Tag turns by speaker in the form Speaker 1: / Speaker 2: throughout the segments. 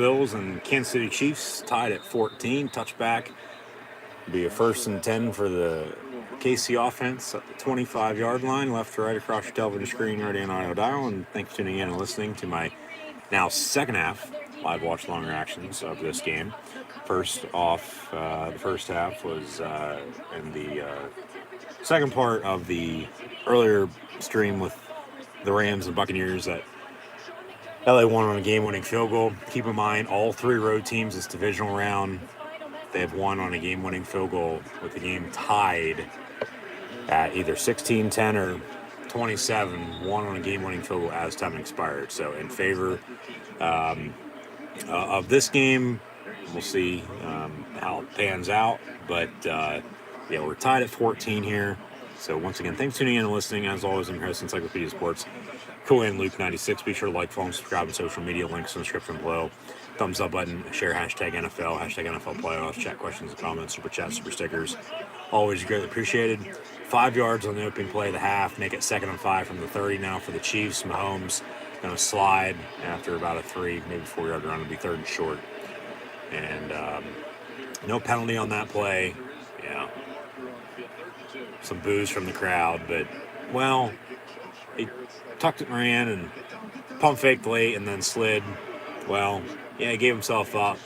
Speaker 1: Bills and Kansas City Chiefs tied at 14. Touchback. Be a 1st and 10 for the KC offense at the 25-yard line, left to right across your television screen, right in audio dial. And thanks for tuning in and listening to my now second half live watch long reactions of this game. First off, the first half was in the second part of the earlier stream with the Rams and Buccaneers that LA won on a game-winning field goal. Keep in mind, all three road teams this divisional round, they have won on a game-winning field goal with the game tied at either 16-10 or 27, won on a game-winning field goal as time expired. So in favor of this game, we'll see how it pans out. But, we're tied at 14 here. So once again, thanks for tuning in and listening. As always, I'm your host, Encyclopedia Sports, Cool Luke 96. Be sure to like, follow, and subscribe on social media. Links in the description below. Thumbs up button, share hashtag NFL, hashtag NFL playoffs, chat questions and comments, super chat, super stickers. Always greatly appreciated. 5 yards on the opening play of the half, make it 2nd and 5 from the 30 now for the Chiefs. Mahomes going to slide after about a 3, maybe 4-yard run. It'll be 3rd and short. And no penalty on that play. Yeah. Some boos from the crowd, but, well, he tucked it and ran and pump faked late and then slid. Well, yeah, he gave himself up.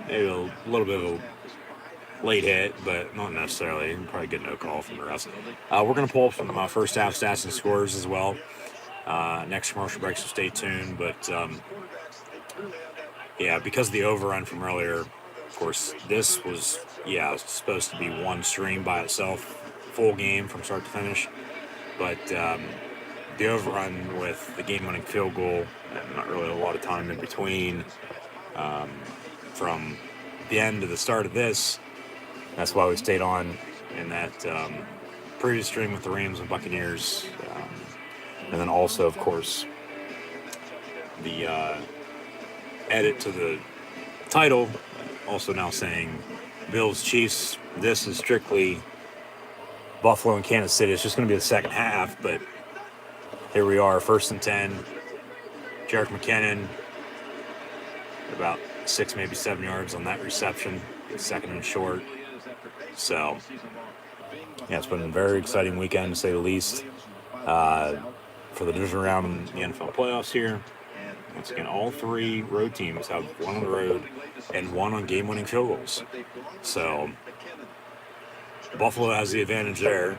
Speaker 1: Maybe a little bit of a late hit, but not necessarily. Probably get no call from the rest. We're going to pull up some first half stats and scores as well. Next commercial break, so stay tuned. But, because of the overrun from earlier, of course, this was, supposed to be one stream by itself, full game from start to finish. But the overrun with the game-winning field goal, and not really a lot of time in between from the end to the start of this. That's why we stayed on in that previous stream with the Rams and Buccaneers. And then also, of course, the edit to the title, also now saying Bills Chiefs. This is strictly Buffalo and Kansas City. It's just going to be the second half, but here we are, 1st and 10. Jerick McKinnon, about 6, maybe 7 yards on that reception, 2nd and short. So, it's been a very exciting weekend, to say the least, for the division round in the NFL playoffs here. Once again, all three road teams have one on the road and one on game-winning field goals. So, Buffalo has the advantage there,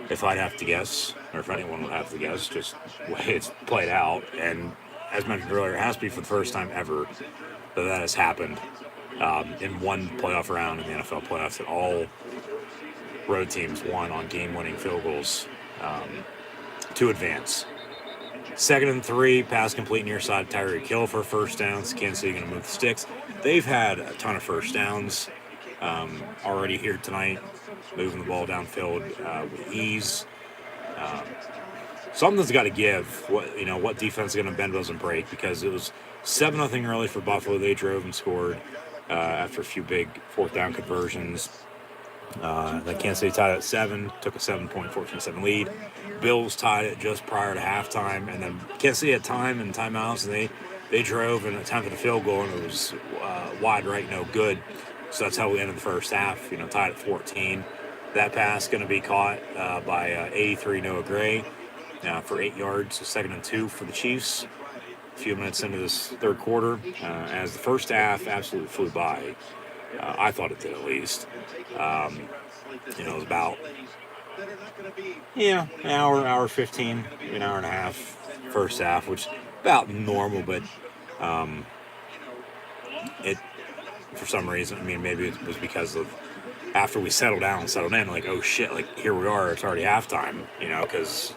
Speaker 1: if I'd have to guess, or if anyone would have to guess, just the way it's played out. And as mentioned earlier, it has to be for the first time ever that has happened in one playoff round in the NFL playoffs, that all road teams won on game-winning field goals to advance. 2nd and 3, pass complete near side, Tyreek Hill for first downs. Kansas City going to move the sticks. They've had a ton of first downs already here tonight, moving the ball downfield with ease. Something's got to give. What defense is going to bend doesn't break, because it was 7-0 early for Buffalo. They drove and scored after a few big 4th down conversions. Then Kansas City tied at 7, took a 7-point 14-7 lead. Bills tied it just prior to halftime, and then Kansas City had time and timeouts, and they drove and attempted a field goal, and it was wide right, no good. So that's how we ended the first half, tied at 14. That pass going to be caught by 83 Noah Gray for 8 yards, so 2nd and 2 for the Chiefs. A few minutes into this third quarter, as the first half absolutely flew by. I thought it did, at least. It was about, an hour 15, an hour and a half first half, which is about normal, but it, for some reason, maybe it was because of after we settled in, like, oh shit, like, here we are, it's already halftime, because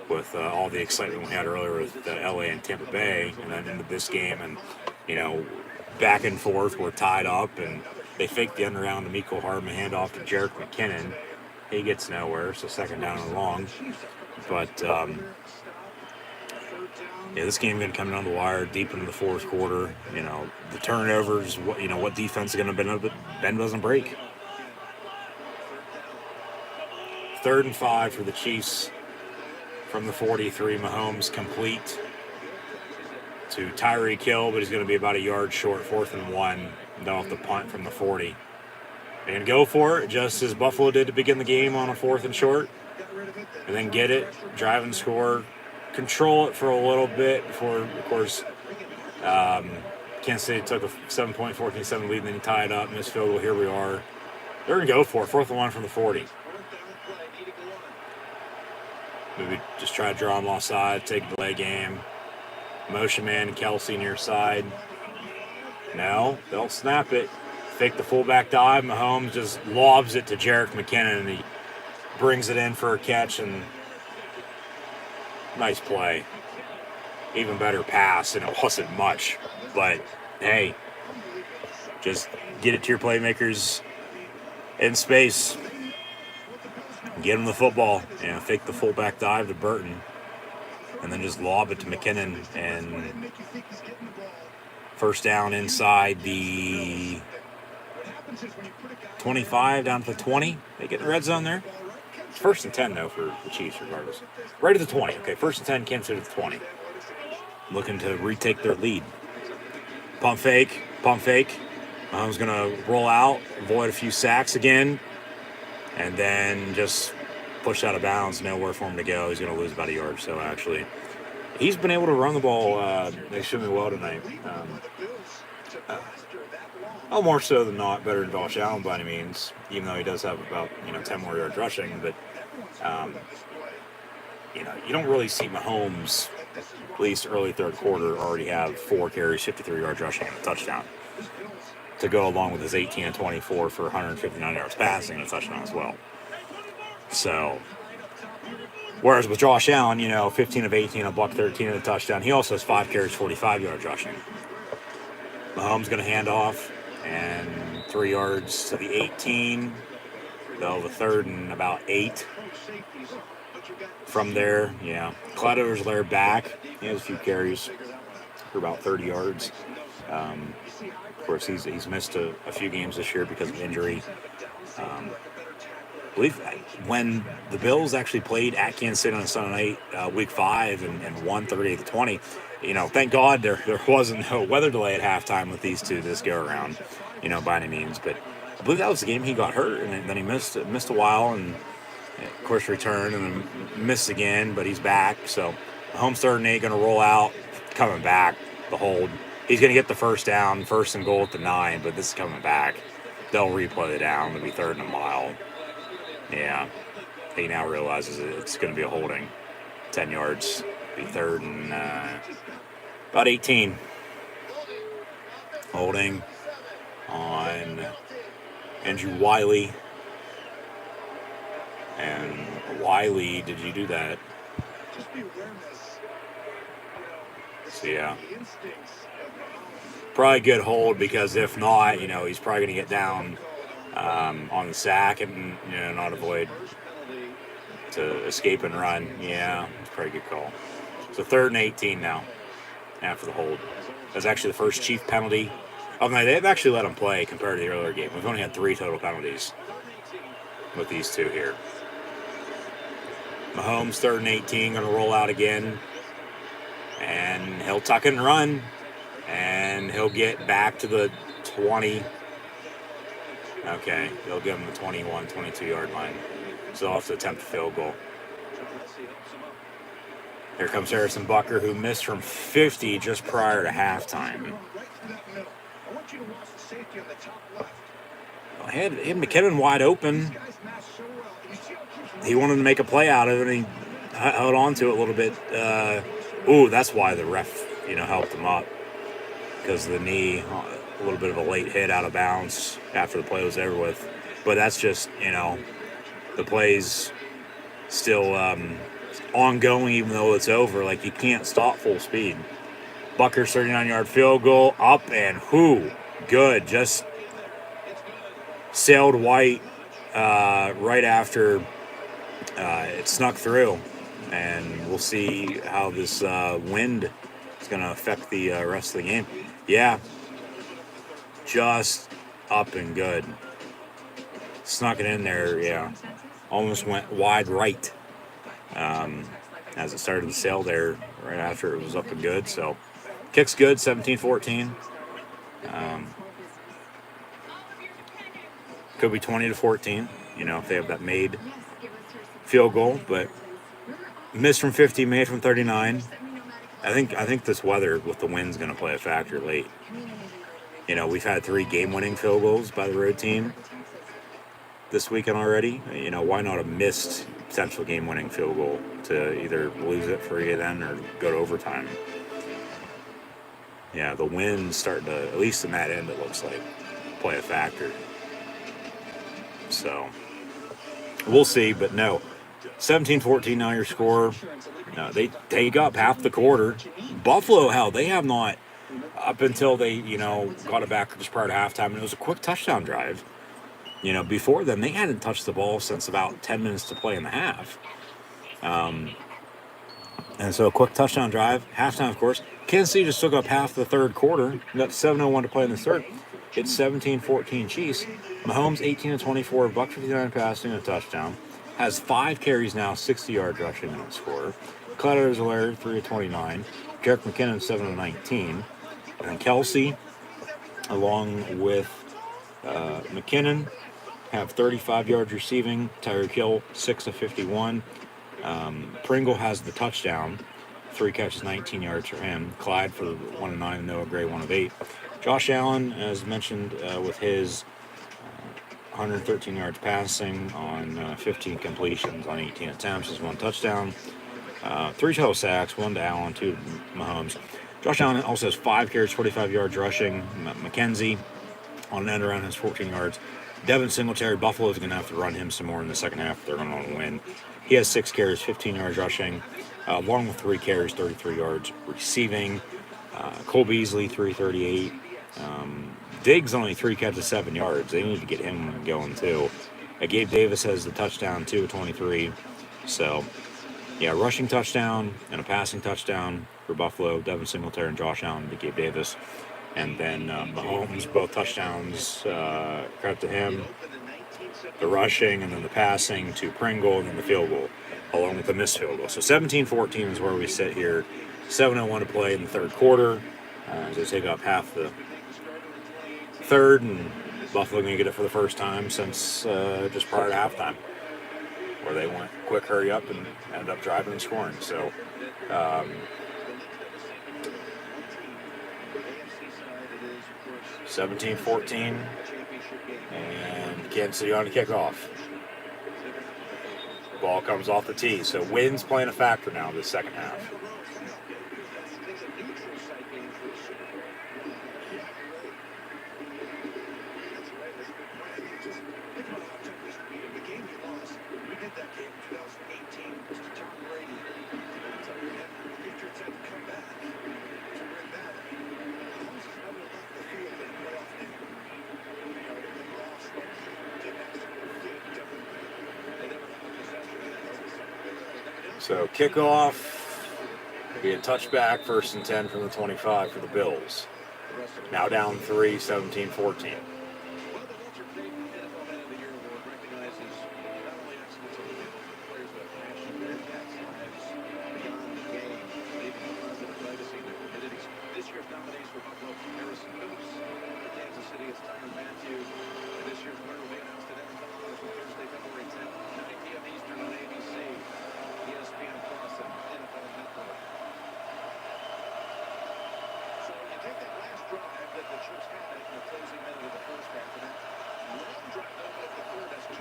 Speaker 1: with all the excitement we had earlier with LA and Tampa Bay, and then into this game, and, back and forth, we're tied up, and they faked the end around to Mecole Hardman, handoff to Jerick McKinnon. He gets nowhere, so 2nd down and long. But, this game going to come down the wire deep into the fourth quarter. The turnovers, what defense is going to bend doesn't break. 3rd and 5 for the Chiefs from the 43. Mahomes complete to Tyreek Hill, but he's going to be about a yard short, 4th and 1. They'll have to punt from the 40. And go for it, just as Buffalo did to begin the game on a 4th and short. And then get it, drive and score, control it for a little bit before, of course, Kansas City took a 7-point, 14-7 lead, and then he tied up, missed field goal. Here we are. They're going to go for it, 4th and 1 from the 40. Maybe just try to draw him offside, take a delay game. Motion man and Kelsey near side. No, they'll snap it. Fake the fullback dive. Mahomes just lobs it to Jerick McKinnon, and he brings it in for a catch, and nice play. Even better pass, and it wasn't much. But, hey, just get it to your playmakers in space. Get him the football. Fake the fullback dive to Burton, and then just lob it to McKinnon, and first down inside the 25 down to the 20. They get the red zone there. It's 1st and 10, though, for the Chiefs, regardless. Right at the 20. Okay, 1st and 10, Kansas City at the 20. Looking to retake their lead. Pump fake. Mahomes going to roll out, avoid a few sacks again, and then just push out of bounds. Nowhere for him to go. He's going to lose about a yard. So, actually, he's been able to run the ball extremely well tonight. More so than not, better than Josh Allen by any means, even though he does have about 10 more yards rushing. But you don't really see Mahomes, at least early third quarter, already have 4 carries, 53 yards rushing, and a touchdown to go along with his 18 and 24 for 159 yards passing and a touchdown as well. So, whereas with Josh Allen, 15 of 18, a buck 13 and a touchdown. He also has 5 carries, 45 yards rushing. Mahomes going to hand off. And 3 yards to the 18. They'll have a 3rd and about 8. From there, Clyde back. He has a few carries for about 30 yards. Of course, he's missed a few games this year because of injury. I believe when the Bills actually played at Kansas City on Sunday night, Week 5, and won 38-20, thank God there wasn't no weather delay at halftime with these two this go around, by any means. But I believe that was the game he got hurt, and then he missed a while, and of course returned, and then missed again, but he's back. So Mahomes 3rd and 8 going to roll out, coming back, the hold. He's going to get the first down, 1st and goal at the 9, but this is coming back. They'll replay the down. It'll be 3rd and a mile. Yeah, he now realizes it's going to be a holding. 10 yards, be 3rd and about 18. Holding on Andrew Wiley. And Wiley, did you do that? So, yeah. Probably a good hold, because if not, he's probably going to get down on the sack and, not avoid to escape and run. Yeah, it's a pretty good call. So 3rd and 18 now after the hold. That's actually the first Chief penalty of the night. They've actually let him play compared to the earlier game. We've only had 3 total penalties with these two here. Mahomes, 3rd and 18, going to roll out again. And he'll tuck it and run. And he'll get back to the 20. Okay, they'll give him the 21, 22-yard line. So they'll have to attempt a field goal. Here comes Harrison Butker, who missed from 50 just prior to halftime. He had McKinnon wide open. He wanted to make a play out of it, and he held on to it a little bit. That's why the ref, helped him up, because of the knee, a little bit of a late hit out of bounds after the play was over with. But that's just, the play's still ongoing even though it's over. Like, you can't stop full speed. Butker's 39-yard field goal, up and good. Just sailed White right after it snuck through. And we'll see how this wind is going to affect the rest of the game. Yeah, just up and good. Snuck it in there, yeah. Almost went wide right as it started to sail there right after it was up and good. So Kick's good, 17-14. Could be 20-14, if they have that made field goal, but missed from 50, made from 39. I think this weather with the wind's going to play a factor late. We've had 3 game-winning field goals by the road team this weekend already. Why not a missed potential game-winning field goal to either lose it for you then or go to overtime? Yeah, the wind's starting to, at least in that end, it looks like, play a factor. So, we'll see, but no. 17-14 now your score. No, they got up half the quarter. Buffalo, hell, they have not, up until they, got it back just prior to halftime, and it was a quick touchdown drive. Before then, they hadn't touched the ball since about 10 minutes to play in the half. And so a quick touchdown drive, halftime, of course. Kansas City just took up half the third quarter. Got 7:01 to play in the third. It's 17-14 Chiefs. Mahomes 18-24, $159 passing, and a touchdown. Has 5 carries now, 60 yards rushing in the score. Clyde Edwards-Helaire 3-29. Jerick McKinnon 7-19. And then Kelsey, along with McKinnon, have 35 yards receiving. Tyreek Hill 6-51. Pringle has the touchdown. 3 catches, 19 yards for him. Clyde for 1 of 9, and Noah Gray 1 of 8. Josh Allen, as mentioned, with his 113 yards passing on 15 completions on 18 attempts, is 1 touchdown. 3 total sacks, 1 to Allen, 2 to Mahomes. Josh Allen also has 5 carries, 45 yards rushing. McKenzie on an end around has 14 yards. Devin Singletary, Buffalo is going to have to run him some more in the second half if they're going to want to win. He has 6 carries, 15 yards rushing, along with 3 carries, 33 yards receiving. Cole Beasley, 338. Diggs only 3 catches, 7 yards. They need to get him going too. Gabe Davis has the touchdown, 2 of 23. So, yeah, rushing touchdown and a passing touchdown for Buffalo. Devin Singletary and Josh Allen to Gabe Davis. And then Mahomes, both touchdowns, credit to him. The rushing and then the passing to Pringle and then the field goal, along with the missed field goal. So 17-14 is where we sit here. 7:01 to play in the third quarter. As they take up half the third, and Buffalo going to get it for the first time since just prior to halftime, where they went quick hurry up and ended up driving and scoring. So 17-14, and Kansas City on to kick off. Ball comes off the tee, so wind's playing a factor now in this second half. So kickoff, be a touchback, 1st and 10 from the 25 for the Bills. Now down 3, 17-14.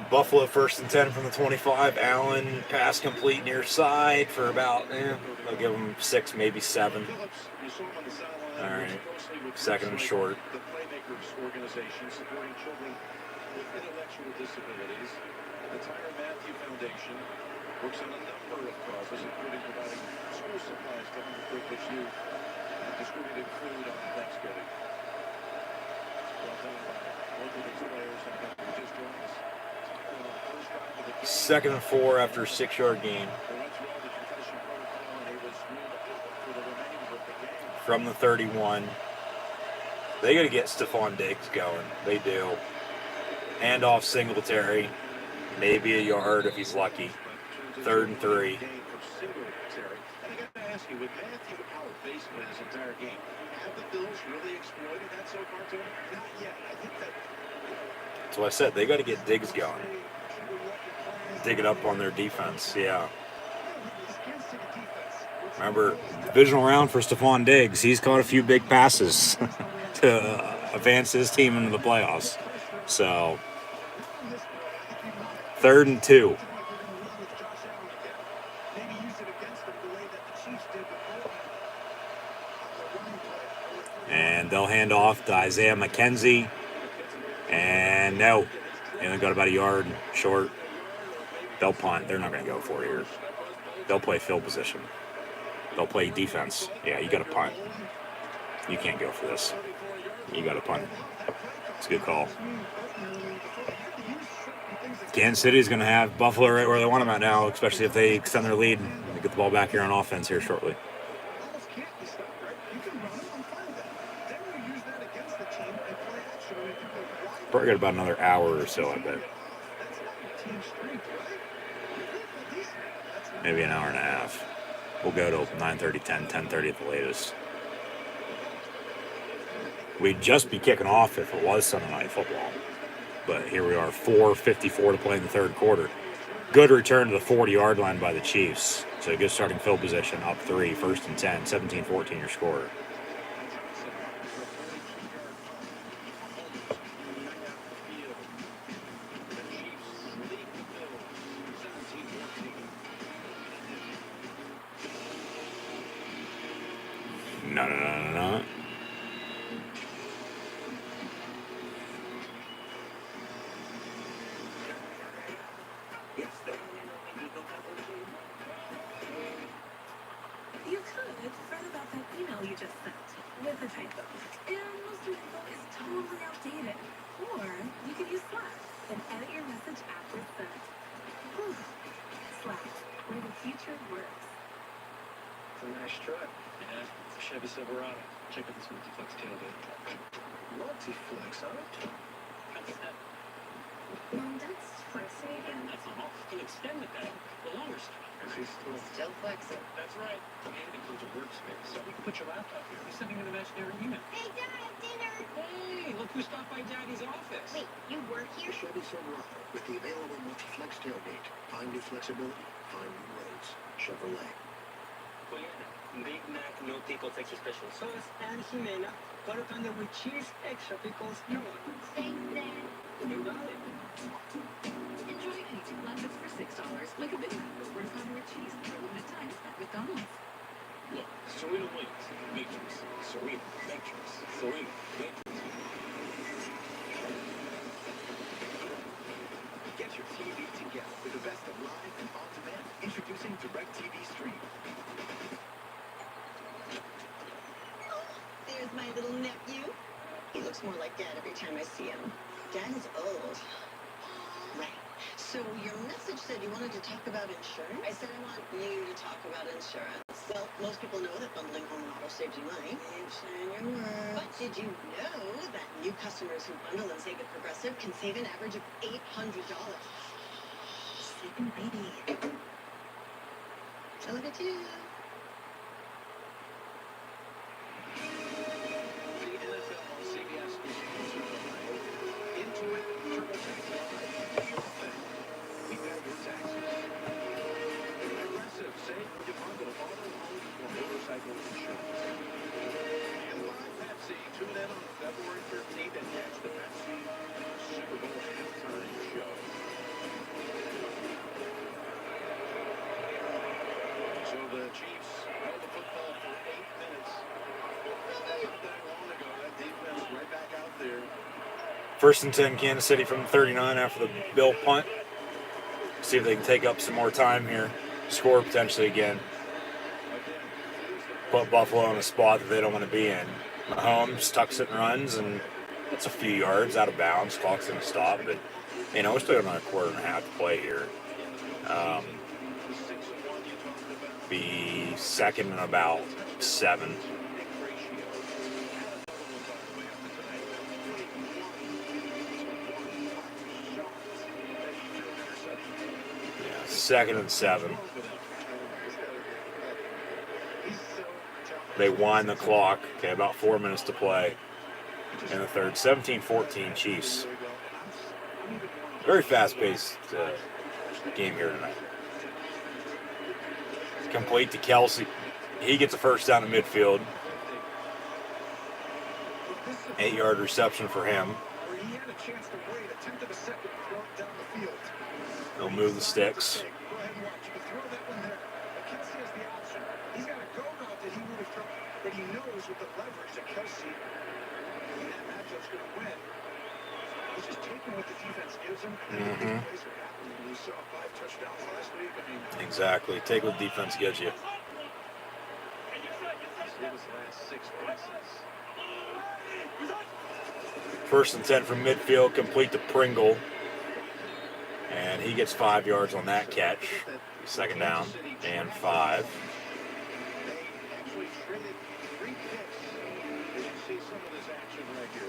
Speaker 1: Buffalo 1st and 10 from the 25. Allen pass complete near side for about, I'll give him 6, maybe 7. All right, 2nd and short. The Playmakers organization supporting children with intellectual disabilities. The Tyler Matthew Foundation works on a number of causes, including providing school supplies to underprivileged youth and distributing food on Thanksgiving. Well done by both of these players and who just joined us. 2nd and 4 after a 6-yard gain. From the 31. They got to get Stephon Diggs going. They do. Hand off Singletary. Maybe a yard if he's lucky. 3rd and 3. That's what I said. They got to get Diggs going. Dig it up on their defense. Yeah. Remember, divisional round for Stephon Diggs. He's caught a few big passes to advance his team into the playoffs. So, 3rd and 2. And they'll hand off to Isaiah McKenzie. And no, they only got about a yard short. They'll punt. They're not going to go for it here. They'll play field position. They'll play defense. Yeah, you got to punt. You can't go for this. You got to punt. It's a good call. Kansas City is going to have Buffalo right where they want them at now, especially if they extend their lead and get the ball back here on offense here shortly. Probably got about another hour or so, I bet. Maybe an hour and a half. We'll go till 9:30, 10:30 at the latest. We'd just be kicking off if it was Sunday Night Football. But here we are, 4:54 to play in the third quarter. Good return to the 40-yard line by the Chiefs. So good starting field position, up 3, 1st and 10, 17-14 your score. No.
Speaker 2: You could write about that email you just sent with a typo. And most of the info is totally outdated. Or you could use Slack and edit your message after it's sent. Whew. Slack, where the future works.
Speaker 3: It's a nice truck. Yeah, it's a Chevy Silverado. Check out this Multiflex tailgate. Multiflex, huh?
Speaker 2: Mom, that's flexing again.
Speaker 3: That's all. You can extend the bed. The longer stuff.
Speaker 2: Still flexing.
Speaker 3: That's right. And it includes a workspace. So we can put your laptop here. You're sending an imaginary email.
Speaker 4: Hey, Dad, dinner!
Speaker 3: Hey, look who stopped by Daddy's office.
Speaker 4: Wait, you work here?
Speaker 5: Chevy Silverado with the available Multiflex tailgate. Find new flexibility. Find new roads. Chevrolet.
Speaker 3: Big Mac, no pickles, extra special sauce, and Jimena, butter pounder with cheese, extra pickles. You're welcome.
Speaker 4: Thanks, Dad.
Speaker 3: You got it.
Speaker 2: Enjoy anything lunches for $6, like a Big Mac with quarter pounder with cheese for limited time at McDonald's.
Speaker 3: Look, Serena Williams, Matrix. Serena, Matrix. Serena, Matrix.
Speaker 5: Get your TV together with the best of live and on-demand. Introducing DirecTV Stream.
Speaker 6: There's my little nephew. He looks more like Dad every time I see him. Dad is old. Right. So your message said you wanted to talk about insurance? I said I want you to talk about insurance. Well, most people know that bundling home and auto saves you money. Keep saying your word. But did you know that new customers who bundle and save at Progressive can save an average of $800? Sleeping baby. I love it too.
Speaker 5: The NFL on CBS is sponsored by Intuit TurboTax Live. Your thing. We pay your taxes. Progressive. Save when you bundle auto, home, or motorcycle insurance. And live Pepsi. Tune in on February 13th and catch the Pepsi Super Bowl halftime show. So the Chiefs held the football for 8 minutes. Not that long ago, that defense right back out there.
Speaker 1: 1st and 10, Kansas City from the 39 after the Bill punt. See if they can take up some more time here. Score potentially again. Put Buffalo in a spot that they don't want to be in. Mahomes tucks it and runs, and it's a few yards out of bounds. Clock's going to stop, but, we still got another quarter and a half to play here. Be second and about 7. Yeah, 2nd and 7.
Speaker 5: He's
Speaker 1: They wind the clock. Okay, about 4 minutes to play in the third. 17-14 Chiefs. Very fast-paced game here tonight. Complete to Kelsey. He gets a first down in midfield. 8-yard reception for him. They'll move the sticks.
Speaker 5: He's got a go route that he would have thrown, but he knows with the leverage that Kelsey in that matchup's going to win. He's just taking what the defense gives him. And plays are happening. We saw 5 touchdowns last week. I mean,
Speaker 1: Exactly. Take what defense gives you.
Speaker 5: it was the last 6 passes.
Speaker 1: First and 10 from midfield, complete to Pringle. And he gets 5 yards on that catch. Second down and 5.
Speaker 5: They actually traded 3 picks. As you see some of this action right here.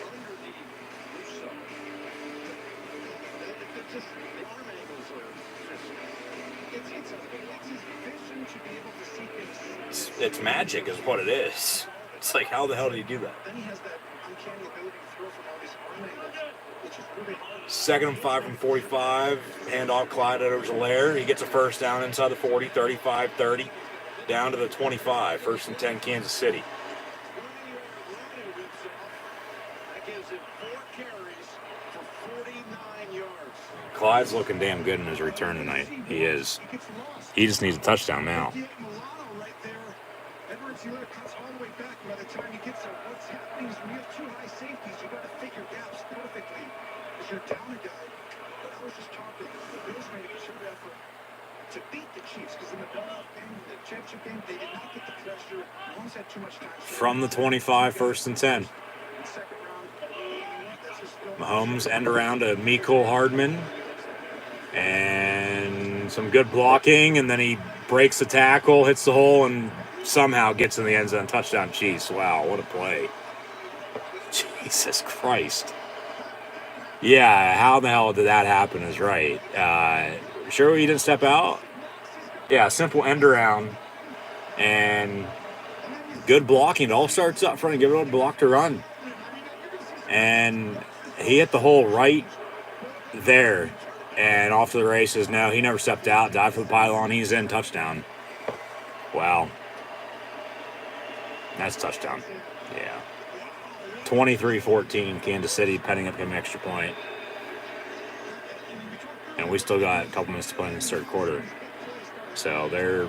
Speaker 5: Underneath Russo. It's just, the arm angles are just, it's his vision to be able to see things.
Speaker 1: It's magic is what it is. It's like, how the hell did he do that?
Speaker 5: Then he has that uncanny ability to throw from all these arm angles, which is really hard.
Speaker 1: Second and 5 from 45. Handoff Clyde Edwards-Helaire. He gets a first down inside the 40, 35-30. Down to the 25. First and 10, Kansas City.
Speaker 5: That gives him 4 carries for 49 yards.
Speaker 1: Clyde's looking damn good in his return tonight. He is.
Speaker 5: He gets lost.
Speaker 1: He just needs a touchdown now.
Speaker 5: Milano right there. Edwards-Helaire cuts all the way back. By the time he gets there, what's happening is when you have 2 high safeties, you got to figure gaps perfectly. Because you're down a guy. But I was just talking. The Bills made a concerted effort to beat the Chiefs because in the playoff game, the championship game, they did not get the pressure. Mahomes had too much time.
Speaker 1: From the 25, first and 10.
Speaker 5: Second round, that's just still
Speaker 1: Mahomes end around to Mecole Hardman. And some good blocking. And then he breaks the tackle, hits the hole, and somehow gets in the end zone. Touchdown Chiefs. Wow, what a play. Jesus Christ. Yeah, how the hell did that happen is right. Sure he didn't step out? Yeah, simple end around. And good blocking. It all starts up front and give it a block to run. And he hit the hole right there. And off to the races. No, he never stepped out. Dive for the pylon. He's in. Touchdown. Wow. That's a touchdown. Yeah. 23-14, Kansas City penning up him an extra point. And we still got a couple minutes to play in the third quarter. So their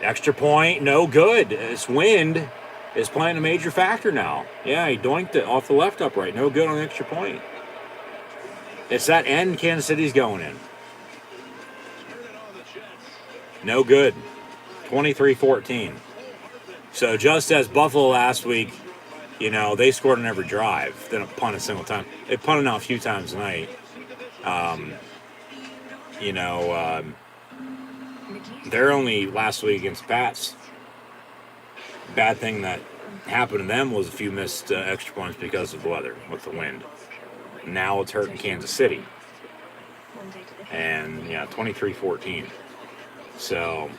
Speaker 1: extra point, no good. This wind is playing a major factor now. Yeah, he doinked it off the left upright. No good on the extra point. It's that end Kansas City's going in. No good. 23-14. So just as Buffalo last week, you know, they scored on every drive. They didn't punt a single time. They punted out a few times tonight. They're only last week against Pats. Bad thing that happened to them was a few missed extra points because of the weather with the wind. Now it's hurting Kansas City. And, 23-14. So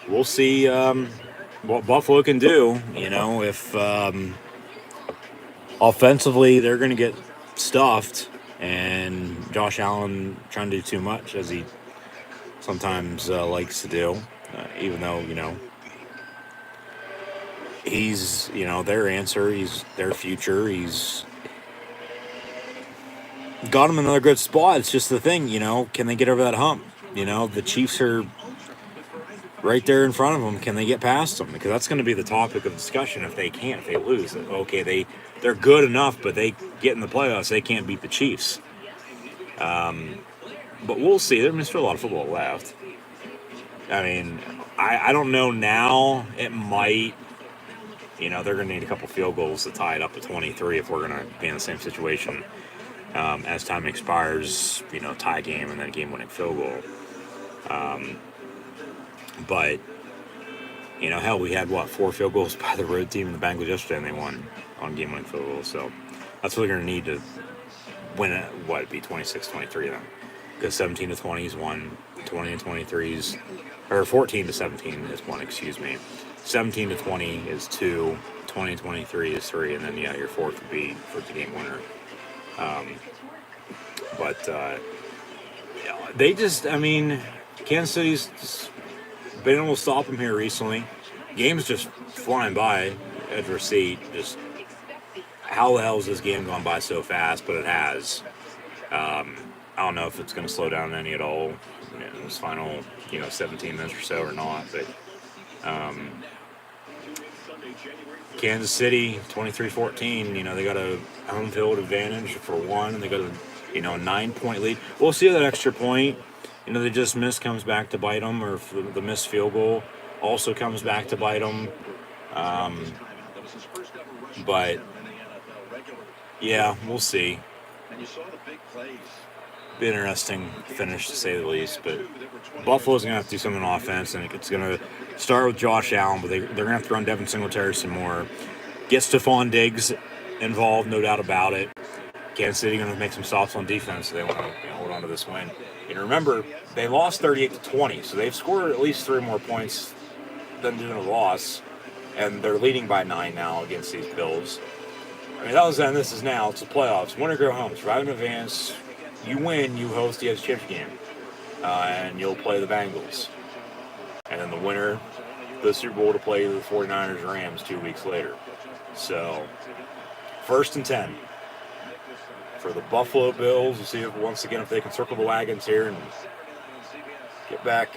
Speaker 1: we'll see what Buffalo can do. You know, if offensively they're going to get stuffed and Josh Allen trying to do too much, as he sometimes likes to do, even though, he's, their answer, he's their future, he's got him in another good spot. It's just the thing, can they get over that hump? The Chiefs are right there in front of them. Can they get past them? Because that's going to be the topic of discussion if they can't, if they lose. Okay, they're good enough, but they get in the playoffs, they can't beat the Chiefs. But we'll see. There's still a lot of football left. I mean, I don't know now. It might, they're going to need a couple field goals to tie it up to 23 if we're going to be in the same situation as time expires, tie game and then game-winning field goal. But, hell, we had, 4 field goals by the road team in the Bengals yesterday, and they won on game-winning field goals. So that's what they're going to need to win it. It'd be 26-23 then. Because 17-20 is 1, 20-23 is or 14-17 is 1, excuse me. 17-20 is 2. 20-23 is 3, and then your fourth would be for the game winner. They just, Kansas City's just been able to stop them here recently. Game's just flying by, edge of our seat. Just how the hell has this game gone by so fast? But it has. I don't know if it's going to slow down any at all in this final, 17 minutes or so or not. But Kansas City, 23-14. They got a home field advantage for one, and they got a 9-point lead. We'll see if that extra point, they just missed, comes back to bite them, or if the missed field goal also comes back to bite them. But yeah, we'll see. Be interesting finish to say the least. But Buffalo's gonna have to do something on offense, and it's gonna start with Josh Allen, but they're gonna have to run Devin Singletary some more. Get Stephon Diggs involved, no doubt about it. Kansas City going to make some stops on defense, so they want to hold on to this win. And remember, they lost 38-20, so they've scored at least 3 more points than did a loss, and they're leading by 9 now against these Bills. That was then. This is now. It's the playoffs. Win or go home. Survive in advance. You win, you host the AFC Championship game, and you'll play the Bengals. And then the winner, the Super Bowl, to play the 49ers Rams 2 weeks later. So, 1st and 10. For the Buffalo Bills, we'll see if, once again if they can circle the wagons here and get back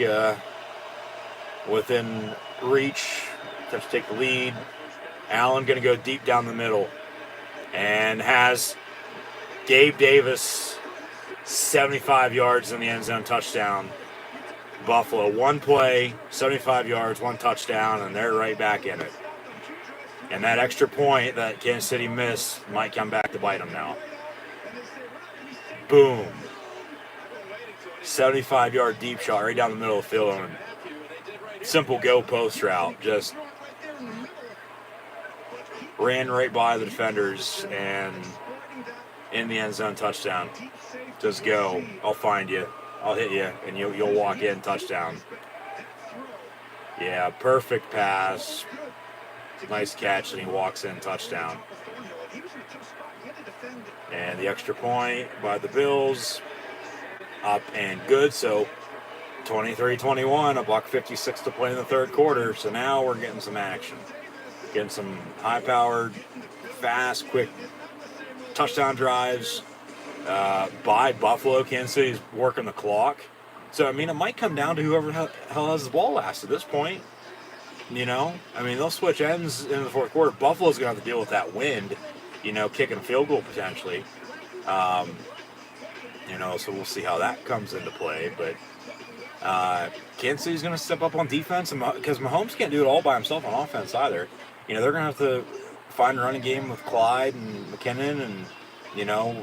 Speaker 1: within reach. Have to take the lead. Allen going to go deep down the middle and has Gabe Davis 75 yards in the end zone, touchdown. Buffalo, 1 play, 75 yards, 1 touchdown, and they're right back in it. And that extra point that Kansas City missed might come back to bite them now. Boom. 75-yard deep shot right down the middle of the field on a simple go post route. Just ran right by the defenders and in the end zone, touchdown. Just go. I'll find you. I'll hit you, and you'll walk in, touchdown. Yeah, perfect pass. Nice catch, and he walks in, touchdown. And the extra point by the Bills, up and good. So 23-21, $1:56 to play in the third quarter. So now we're getting some action. Getting some high-powered, fast, quick touchdown drives by Buffalo. Kansas City's working the clock. So, it might come down to whoever the hell has the ball last at this point. They'll switch ends in the fourth quarter. Buffalo's going to have to deal with that wind, kicking a field goal potentially. So we'll see how that comes into play. But Kansas City's going to step up on defense, because Mahomes can't do it all by himself on offense either. They're going to have to find a running game with Clyde and McKinnon and,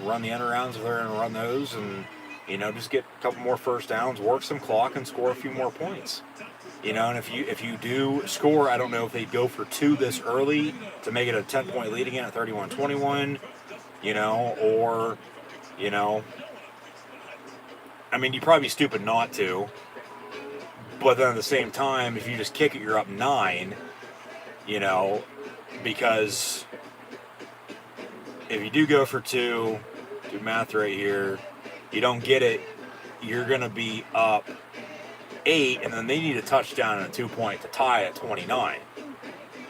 Speaker 1: run the end arounds if they're going to run those and, just get a couple more first downs, work some clock, and score a few more points. And if you do score, I don't know if they'd go for 2 this early to make it a 10-point lead again at 31-21, or, you'd probably be stupid not to. But then at the same time, if you just kick it, you're up 9, because if you do go for 2, do math right here, you don't get it, you're going to be up 8, and then they need a touchdown and a 2-point to tie at 29,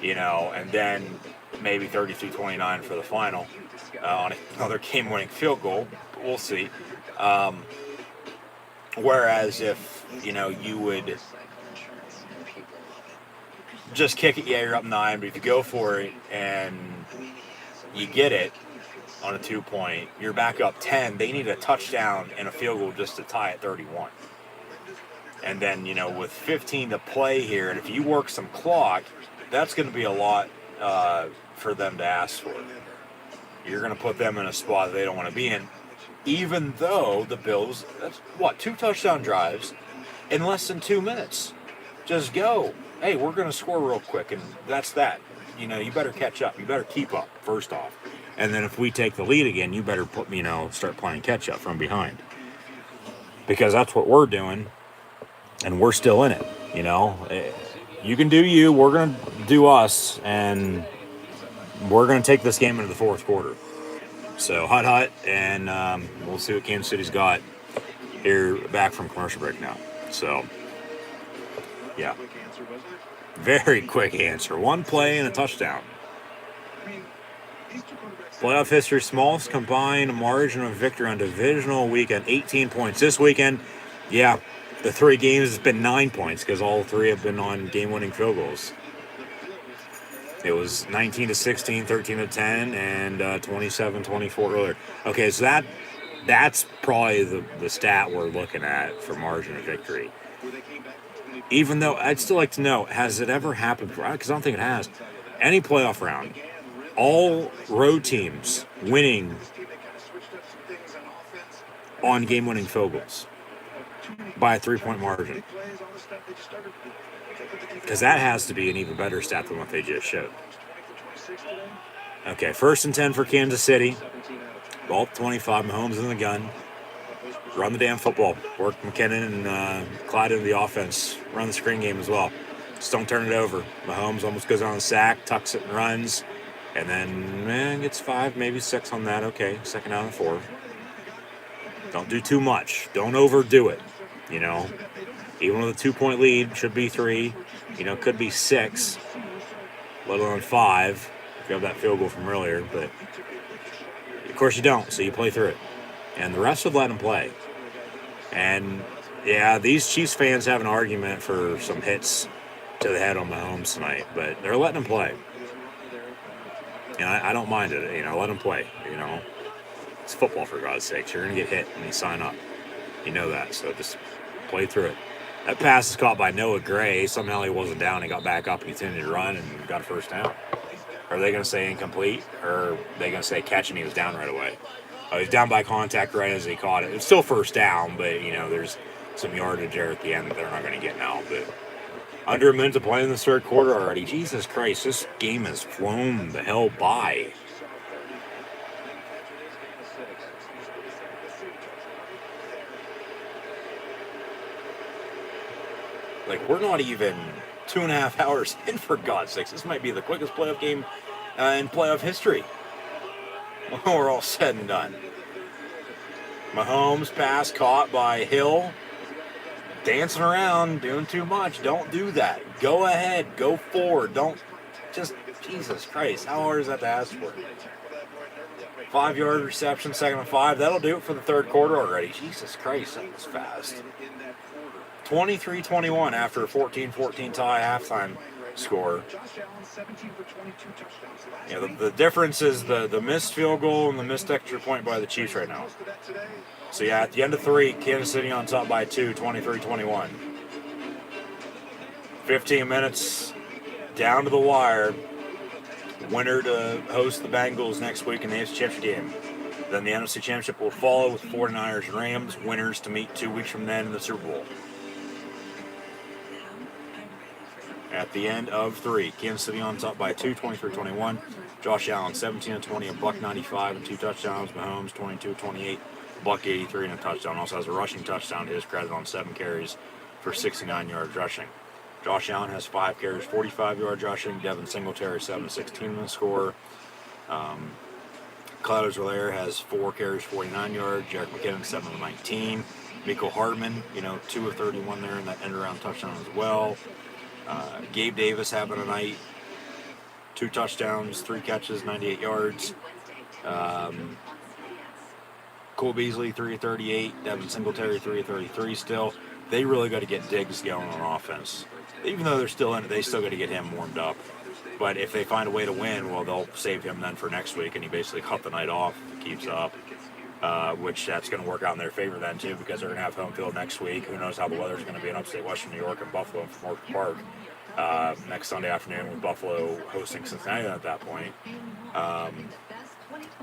Speaker 1: and then maybe 32-29 for the final on another game-winning field goal. We'll see. Whereas if, you would just kick it, you're up 9, but if you go for it and you get it on a 2-point, you're back up 10. They need a touchdown and a field goal just to tie at 31. And then, with 15 to play here, and if you work some clock, that's going to be a lot for them to ask for. You're going to put them in a spot they don't want to be in, even though the Bills, 2 touchdown drives in less than 2 minutes. Just go. Hey, we're going to score real quick, and that's that. You better catch up. You better keep up, first off. And then if we take the lead again, you better start playing catch up from behind. Because that's what we're doing, and we're still in it. You know, you can do you. We're going to do us, and we're going to take this game into the fourth quarter. So, hut, and we'll see what Kansas City's got here back from commercial break now. So, yeah.
Speaker 5: Quick answer, wasn't it?
Speaker 1: Very quick answer. One play and a touchdown.
Speaker 5: I mean, these two quarterbacks.
Speaker 1: Playoff history, smallest combined margin of victory on divisional weekend, 18 points. This weekend, yeah, the 3 games has been 9 points because all 3 have been on game-winning field goals. It was 19-16, 13-10, and 27-24 earlier. Okay, so that's probably the stat we're looking at for margin of victory. Even though I'd still like to know, has it ever happened before? Because I don't think it has. Any playoff round, all road teams winning on game-winning field goals by a 3-point margin. Because that has to be an even better stat than what they just showed. Okay, 1st and 10 for Kansas City. Ball 25, Mahomes in the gun. Run the damn football. Work McKinnon and Clyde into the offense. Run the screen game as well. Just don't turn it over. Mahomes almost goes on the sack, tucks it and runs. And then gets 5, maybe 6 on that. Okay, 2nd down and 4. Don't do too much. Don't overdo it. You know, even with a 2-point lead, should be 3. You know, could be 6, let alone 5. If you have that field goal from earlier. But, of course, you don't, so you play through it. And the rest would let them play. And, yeah, these Chiefs fans have an argument for some hits to the head on Mahomes tonight, but they're letting him play. And I don't mind it, you know, let him play, you know. It's football, for God's sakes. You're going to get hit when you sign up. You know that, so just play through it. That pass is caught by Noah Gray. Somehow he wasn't down. He got back up and continued to run and got a 1st down. Are they going to say incomplete, or are they going to say catch and he was down right away? Oh, he's down by contact right as he caught it. It's still 1st down, but, you know, there's some yardage there at the end that they're not going to get now. But under a minute to play in the 3rd quarter already. Jesus Christ, this game has flown the hell by. Like, we're not even 2.5 hours in, for God's sakes. This might be the quickest playoff game in playoff history. We're all said and done. Mahomes pass caught by Hill. Dancing around, doing too much. Don't do that. Go ahead. Go forward. Don't just, Jesus Christ. How hard is that to ask for? 5-yard reception, 2nd and 5. That'll do it for the 3rd quarter already. Jesus Christ, that was fast. 23-21 after a 14-14 tie halftime score. Yeah, the difference is the missed field goal and the missed extra point by the Chiefs right now. So, yeah, at the end of 3, Kansas City on top by 2, 23-21. 15 minutes down to the wire. Winner to host the Bengals next week in the AFC Championship game. Then the NFC Championship will follow with 49ers and Rams, winners to meet 2 weeks from then in the Super Bowl. At the end of 3, Kansas City on top by 2, 23-21. Josh Allen, 17-20, $195 and 2 touchdowns. Mahomes, 22-28, $183 and a touchdown. Also has a rushing touchdown to his credit on 7 carries for 69 yards rushing. Josh Allen has 5 carries, 45 yards rushing. Devin Singletary, 7-16 in the score. Clyde Edwards-Helaire has 4 carries, 49 yards. Jerick McKinnon, 7-19. Mecole Hardman, 2 of 31 there in that end-around touchdown as well. Gabe Davis having a night, 2 touchdowns, 3 catches, 98 yards. Cole Beasley, 3 of 38. Devin Singletary, 3 of 33 still. They really got to get Diggs going on offense. Even though they're still in it, they still got to get him warmed up. But if they find a way to win, well, they'll save him then for next week, and he basically cut the night off if he keeps up. Which that's going to work out in their favor then, too, because they're going to have home field next week. Who knows how the weather's going to be in upstate Western New York and Buffalo from Orchard Park next Sunday afternoon with Buffalo hosting Cincinnati at that point.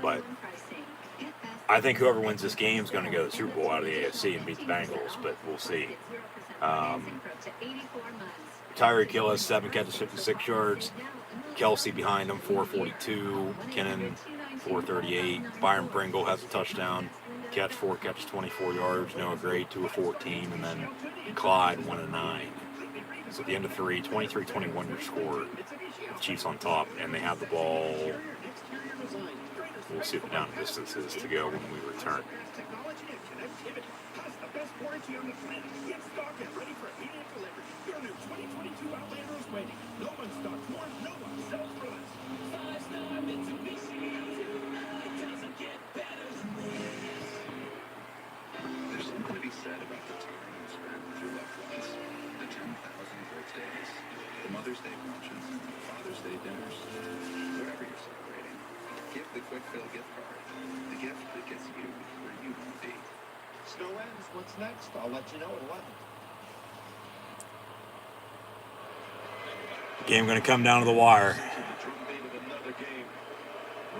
Speaker 1: But I think whoever wins this game is going to go to the Super Bowl out of the AFC and beat the Bengals, but we'll see. Tyreek Hill has 7 catches, 56 yards. Kelsey behind him, 442. McKinnon, 438. Byron Pringle has a touchdown. 4 catches, 24 yards. Noah Gray, 2 of 14. And then Clyde, 1 of 9. So at the end of 3, 23-21 your score. The Chiefs on top, and they have the ball. We'll see what the down distance is to go when we return.
Speaker 5: Technology and connectivity. Plus the best warranty on the planet. Get stocked and ready for immediate delivery. Your new 2022 Outlander is waiting. No one stocks more, no one sells for less. 5-star Mitsubishi. It doesn't get better than this.
Speaker 7: There's something to be said about the time you spend with your loved ones. The 10,000 birthdays, the Mother's Day brunches, Father's Day dinners, whatever you're celebrating. Give the Quick Fill gift card. The gift that gets you where you want to be.
Speaker 5: Snow ends. What's next? I'll let you know at 11.
Speaker 1: Game going to come down to the wire.
Speaker 5: Drumbeat of another game.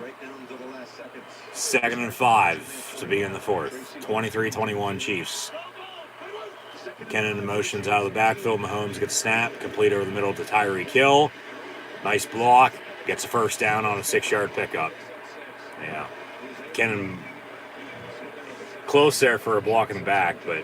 Speaker 5: Right down to the last seconds.
Speaker 1: 2nd and 5 to begin the fourth. 23-21 Chiefs. McKinnon motions out of the backfield. Mahomes gets snapped. Complete over the middle to Tyreek Hill. Nice block. Gets a first down on a 6-yard pickup. Yeah. McKinnon close there for a block in the back, but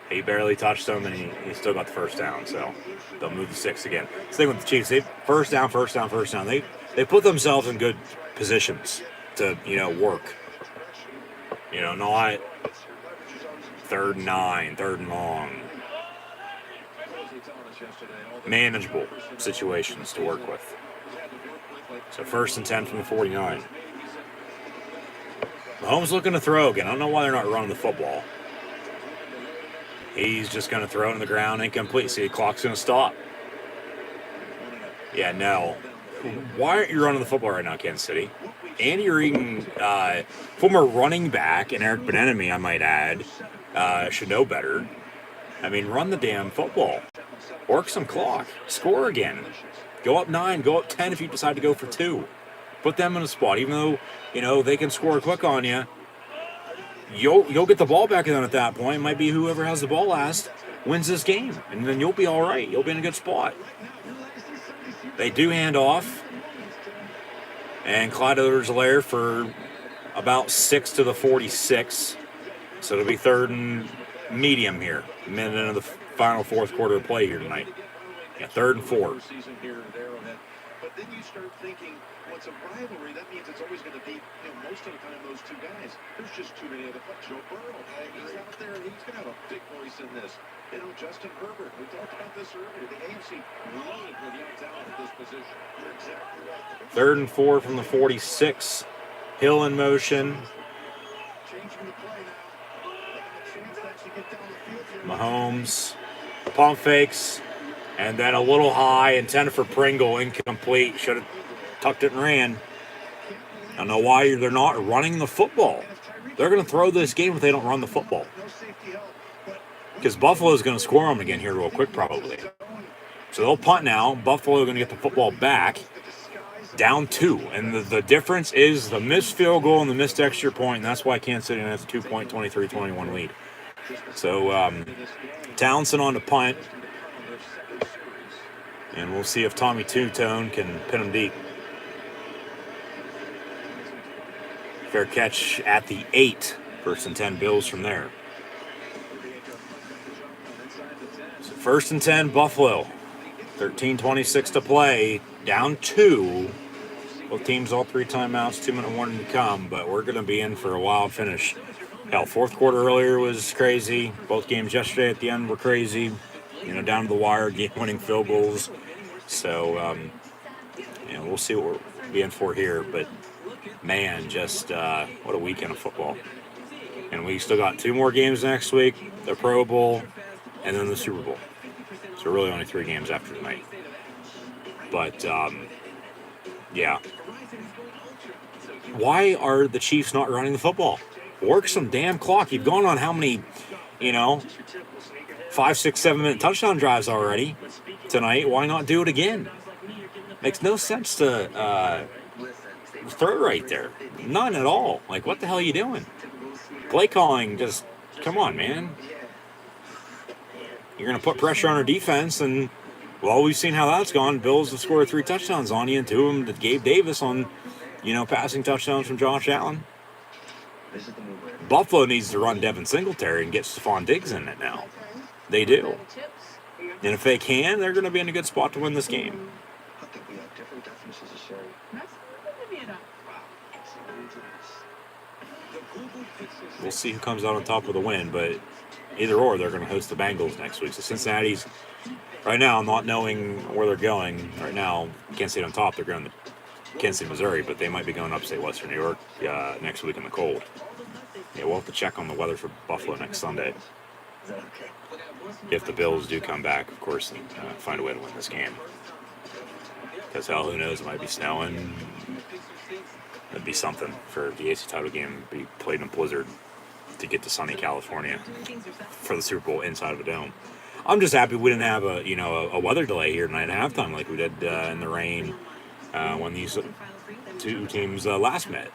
Speaker 1: he barely touched him, and he still got the first down. So they'll move the 6 again. The thing with the Chiefs, they first down. They put themselves in good positions to work. Not 3rd and 9, 3rd and long. Manageable situations to work with. So 1st and 10 from the 49. Mahomes looking to throw again. I don't know why they're not running the football. He's just going to throw it on the ground, incomplete. See, the clock's going to stop. Yeah, no. Why aren't you running the football right now, Kansas City? And you're eating former running back, and Eric Bieniemy, I might add, should know better. I mean, run the damn football. Work some clock. Score again. Go up 9. Go up 10 if you decide to go for 2. Put them in a spot. Even though, they can score quick on you, you'll get the ball back in at that point. It might be whoever has the ball last wins this game. And then you'll be all right. You'll be in a good spot. They do hand off. And Clyde Edwards-Helaire for about 6 to the 46. So it'll be 3rd and medium here. A minute into the final 4th quarter of play here tonight. Yeah, 3rd and 4.
Speaker 5: But then you start thinking, what's a rivalry? That means it's always going to be, most of the time, those two guys. There's just too many other players. Joe Burrow, he's out there, and he's going to have a big voice in this. Justin Herbert, we talked about this earlier. The AFC loaded with young talent at this position. You're exactly right.
Speaker 1: 3rd and 4 from the 46. Hill in motion.
Speaker 5: Changing the play now. They got a chance to actually get down the field here.
Speaker 1: Mahomes, pump fakes, and then a little high, intended for Pringle, incomplete. Should have tucked it and ran. I don't know why they're not running the football. They're going to throw this game if they don't run the football. Because Buffalo's going to score them again here real quick, probably. So they'll punt now. Buffalo going to get the football back. Down 2. And the difference is the missed field goal and the missed extra point. And that's why Kansas City has a 2-point, 23-21 lead. So Townsend on the punt. And we'll see if Tommy Two-Tone can pin him deep. Fair catch at the 8. 1st and 10 Bills from there. So 1st and 10 Buffalo. 13:26 to play. Down 2. Both teams all 3 timeouts. 2-minute warning to come. But we're going to be in for a wild finish. Hell, 4th quarter earlier was crazy. Both games yesterday at the end were crazy. Down to the wire, game-winning field goals. So, we'll see what we're being for here. But, man, just what a weekend of football. And we still got 2 more games next week, the Pro Bowl, and then the Super Bowl. So really only 3 games after tonight. But, yeah. Why are the Chiefs not running the football? Work some damn clock. You've gone on how many, 5, 6, 7-minute touchdown drives already tonight. Why not do it again? Makes no sense to throw right there. None at all. Like, what the hell are you doing? Play calling, just, come on, man. You're going to put pressure on our defense, and, well, we've seen how that's gone. Bills have scored 3 touchdowns on you, and 2 of them to Gabe Davis on, passing touchdowns from Josh Allen. Buffalo needs to run Devin Singletary and get Stephon Diggs in it now. They do. And if they can, they're going to be in a good spot to win this game.
Speaker 5: I think we have different definitions of sharing.
Speaker 1: We'll see who comes out on top with a win, but either or, they're going to host the Bengals next week. So Cincinnati's, right now, not knowing where they're going, right now, Kansas State on top, they're going to Kansas City, Missouri, but they might be going upstate Western New York next week in the cold. Yeah, we'll have to check on the weather for Buffalo next Sunday. If the Bills do come back, of course, and find a way to win this game. Because hell, who knows, it might be snowing. It'd be something for the AC title game to be played in a blizzard to get to sunny California for the Super Bowl inside of a dome. I'm just happy we didn't have a weather delay here tonight at halftime like we did in the rain when these two teams last met.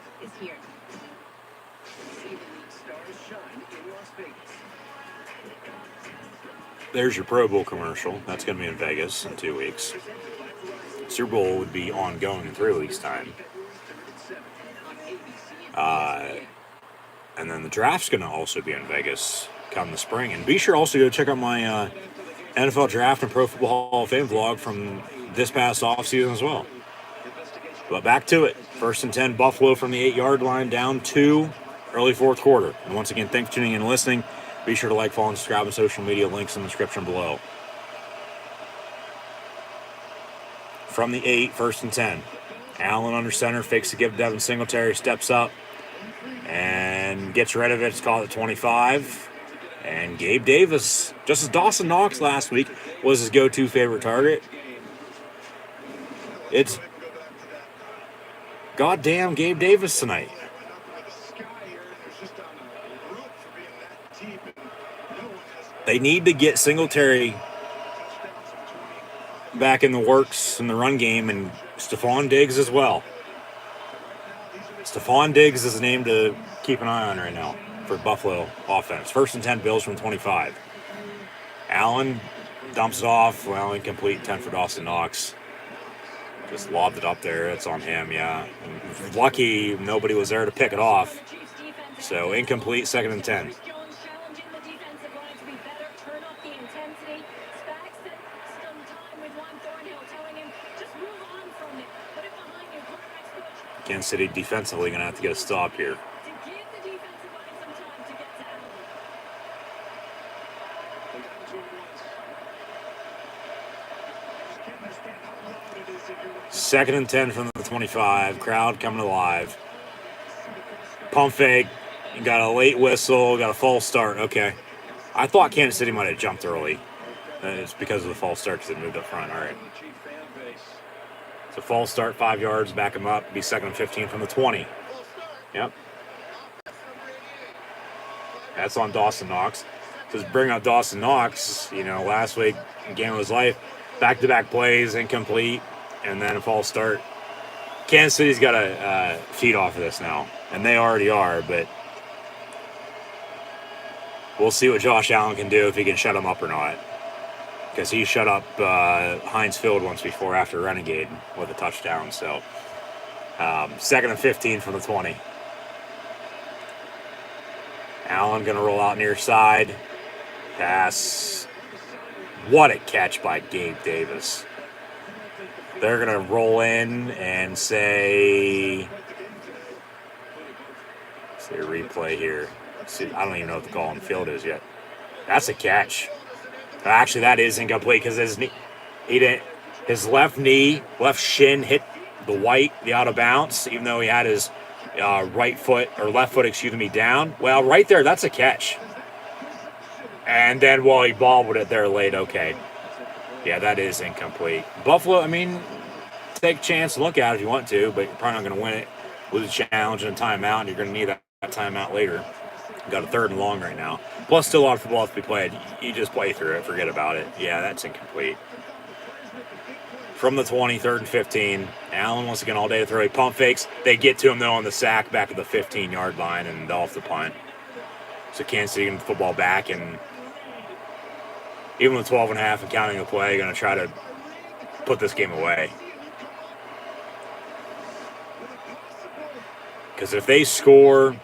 Speaker 1: There's your Pro Bowl commercial. That's going to be in Vegas in 2 weeks. Super Bowl would be ongoing in 3 weeks' time. And then the draft's going to also be in Vegas come the spring. And be sure also to go check out my NFL Draft and Pro Football Hall of Fame vlog from this past offseason as well. But back to it. 1st and 10, Buffalo from the 8-yard line, down 2, early fourth quarter. And once again, thanks for tuning in and listening. Be sure to like, follow, and subscribe on social media. Links in the description below. From the 8, 1st and 10. Allen under center, fakes to give Devin Singletary, steps up, and gets rid of it. It's called at 25. And Gabe Davis, just as Dawson Knox last week was his go-to favorite target, it's goddamn Gabe Davis tonight. They need to get Singletary back in the works in the run game, and Stephon Diggs as well. Stephon Diggs is a name to keep an eye on right now for Buffalo offense. 1st and 10, Bills from 25. Allen dumps it off. Well, incomplete, 10 for Dawson Knox. Just lobbed it up there. It's on him, yeah. Lucky nobody was there to pick it off. So incomplete, 2nd and 10. Kansas City defensively going to have to get a stop here. Second and 10 from the 25. Crowd coming alive. Pump fake. You got a late whistle. Got a false start. Okay. I thought Kansas City might have jumped early. It's because of the false start because it moved up front. All right. So false start, 5 yards, back him up. Be 2nd and 15 from the 20. Yep. That's on Dawson Knox. Just bring up Dawson Knox, last week, game of his life, back-to-back plays, incomplete, and then a false start. Kansas City's got to feed off of this now, and they already are, but we'll see what Josh Allen can do, if he can shut him up or not. Because he shut up Heinz Field once before after Renegade with a touchdown. So 2nd and 15 from the 20. Allen going to roll out near side. Pass. What a catch by Gabe Davis. They're going to roll in and say... Let's see a replay here. See, I don't even know what the call on the field is yet. That's a catch. Actually, that is incomplete because his left shin hit the out of bounds, even though he had his left foot, down. Well, right there, that's a catch. And then, he bobbled it there late. Okay. Yeah, that is incomplete. Buffalo, take a chance and look at it if you want to, but you're probably not going to win it with a challenge and a timeout, and you're going to need that timeout later. You got a 3rd and long right now. Plus, still a lot of football to be played. You just play through it. Forget about it. Yeah, that's incomplete. From the 20, 3rd and 15. Allen, once again, all day to throw. He pump fakes. They get to him, though, on the sack back at the 15-yard line and off the punt. So Kansas City getting the football back, and even with 12 and a half and counting the play, going to try to put this game away. Because if they score...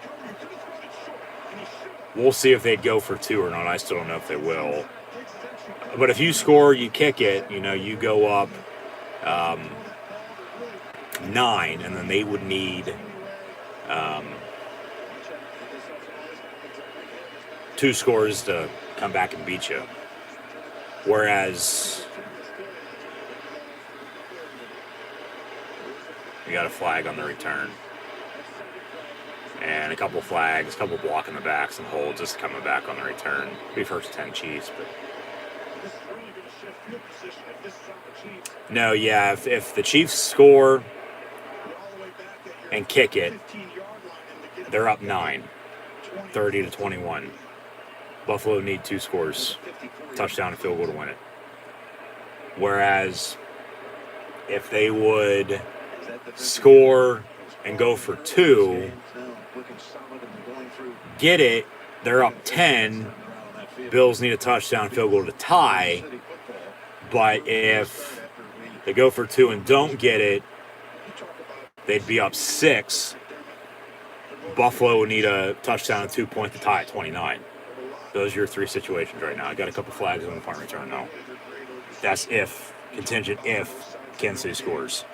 Speaker 1: We'll see if they'd go for 2 or not. I still don't know if they will. But if you score, you kick it, you go up 9, and then they would need 2 scores to come back and beat you. Whereas we got a flag on the return. And a couple flags, a couple blocking the backs and holds, just coming back on the return. Be first 10 Chiefs, but no, yeah. If the Chiefs score and kick it, they're up 9, 30-21. Buffalo need 2 scores, touchdown and field goal to win it. Whereas if they would score and go for 2, get it, they're up 10. Bills need a touchdown field goal to tie. But if they go for 2 and don't get it, they'd be up 6. Buffalo would need a touchdown and 2 points to tie at 29. Those are your 3 situations right now. I got a couple flags on the punt return now. That's if, contingent if Kansas City scores.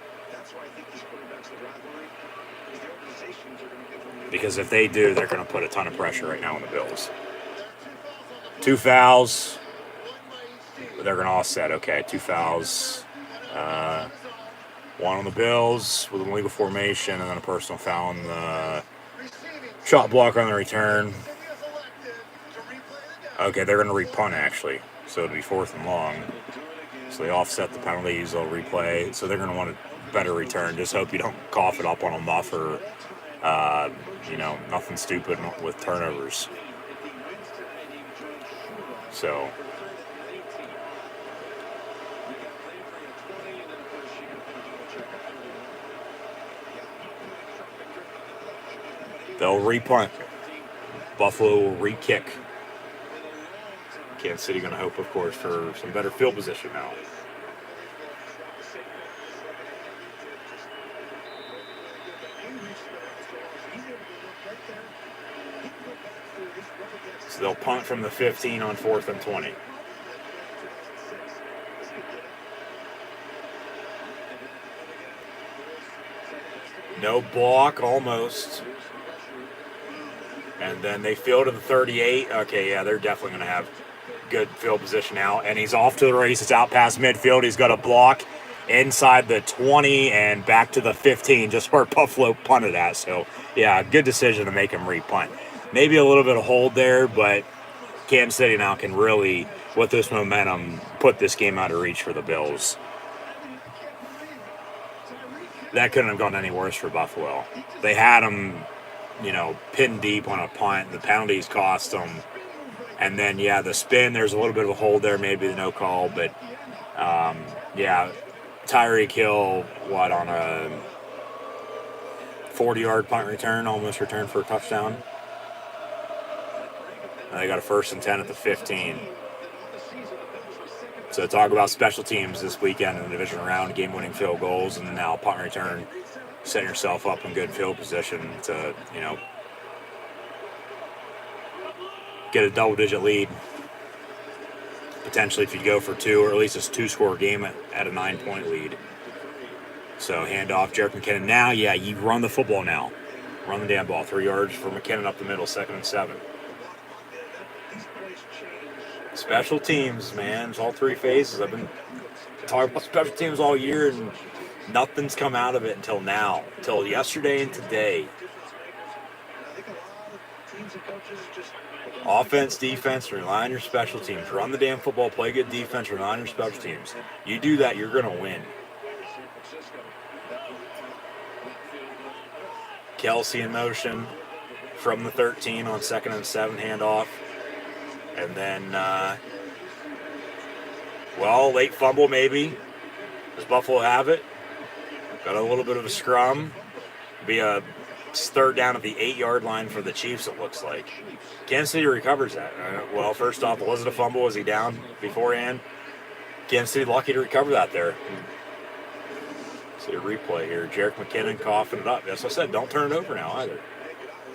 Speaker 1: Because if they do, they're going to put a ton of pressure right now on the Bills. 2 fouls. They're going to offset. Okay, 2 fouls. 1 on the Bills with an illegal formation, and then a personal foul on the shot block on the return. Okay, they're going to repunt, actually. So it'll be 4th and long. So they offset the penalties. They'll replay. So they're going to want a better return. Just hope you don't cough it up on a muff or, nothing stupid with turnovers. So they'll repunt. Buffalo will re-kick. Kansas City going to hope, of course, for some better field position now. So they'll punt from the 15 on 4th and 20. No block, almost. And then they field to the 38. Okay, yeah, they're definitely going to have good field position now. And he's off to the races out past midfield. He's got a block inside the 20 and back to the 15, just where Buffalo punted at. So, yeah, good decision to make him re-punt. Maybe a little bit of hold there, but Kansas City now can really, with this momentum, put this game out of reach for the Bills. That couldn't have gone any worse for Buffalo. They had them, pinned deep on a punt. The penalties cost them. And then, the spin, there's a little bit of a hold there, maybe the no call. But, Tyreek Hill, on a 40-yard punt return, almost returned for a touchdown. And they got a 1st and 10 at the 15. So talk about special teams this weekend in the division round, game-winning field goals, and now punt return, setting yourself up in good field position to, get a double-digit lead. Potentially if you go for 2, or at least a 2-score game at a 9-point lead. So handoff, Jerick McKinnon. Now, you run the football now. Run the damn ball. 3 yards for McKinnon up the middle, 2nd and 7. Special teams, man. It's all 3 phases. I've been talking about special teams all year, and nothing's come out of it until now. Until yesterday and today. Offense, defense, rely on your special teams. Run the damn football, play good defense, rely on your special teams. You do that, you're going to win. Kelsey in motion from the 13 on 2nd and 7 handoff. And then, late fumble maybe. Does Buffalo have it? Got a little bit of a scrum. Be a 3rd down at the 8-yard line for the Chiefs, it looks like. Kansas City recovers that. First off, was it a fumble? Was he down beforehand? Kansas City lucky to recover that there. See a replay here. Jerick McKinnon coughing it up. Yes, I said, don't turn it over now either.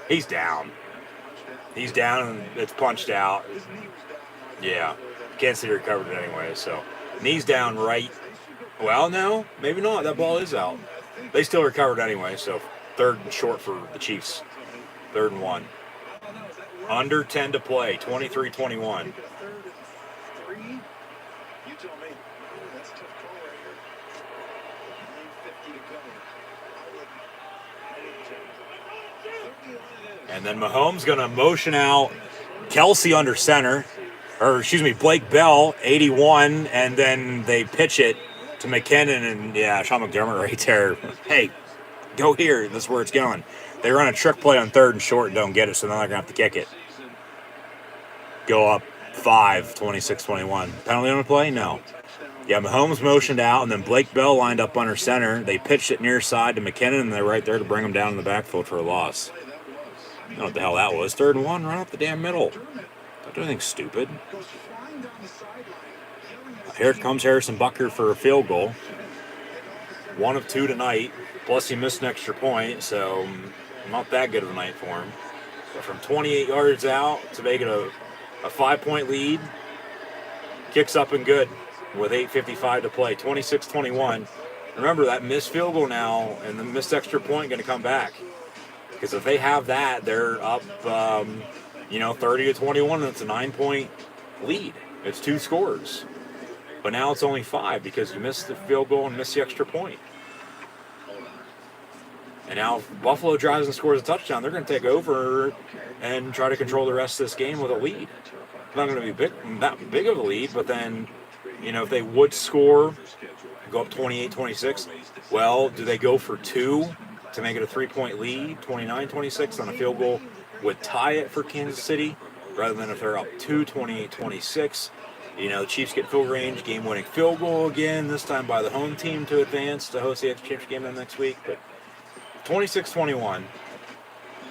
Speaker 1: He's down. He's down and it's punched out. Yeah. Kansas City recovered it anyway. So knees down right. Well, no, maybe not. That ball is out. They still recovered anyway. So 3rd and short for the Chiefs. 3rd and 1. Under 10 to play. 23-21.
Speaker 5: Make it a 3rd and 3. You tell me. That's a tough call right here. 9:50 to go. I wouldn't change it. 31 it is.
Speaker 1: And then Mahomes going to motion out Kelsey under center. Or, excuse me, Blake Bell, 81. And then they pitch it to McKinnon. And, yeah, Sean McDermott right there. Hey, go here. This is where it's going. They run a trick play on 3rd and short and don't get it, so now they're going to have to kick it. Go up 5, 26-21. Penalty on the play? No. Yeah, Mahomes motioned out, and then Blake Bell lined up under center. They pitched it near side to McKinnon, and they're right there to bring him down in the backfield for a loss. I don't know what the hell that was. 3rd and 1, right up the damn middle. Don't do anything stupid. Here comes Harrison Butker for a field goal. 1 of 2 tonight. Plus he missed an extra point, so not that good of a night for him. But from 28 yards out to make it a 5-point lead, kicks up and good with 8:55 to play. 26-21. Remember, that missed field goal now and the missed extra point going to come back. Because if they have that, they're up, 30-21, and it's a 9-point lead. It's 2 scores. But now it's only 5 because you missed the field goal and missed the extra point. And now if Buffalo drives and scores a touchdown, they're going to take over and try to control the rest of this game with a lead. It's not going to be that big of a lead, but then, if they would score, go up 28-26, well, do they go for 2 to make it a 3-point lead, 29-26 on a field goal would tie it for Kansas City, rather than if they're up 2, 28-26. The Chiefs get field range, game-winning field goal again, this time by the home team to advance to host the championship game next week, but 26-21.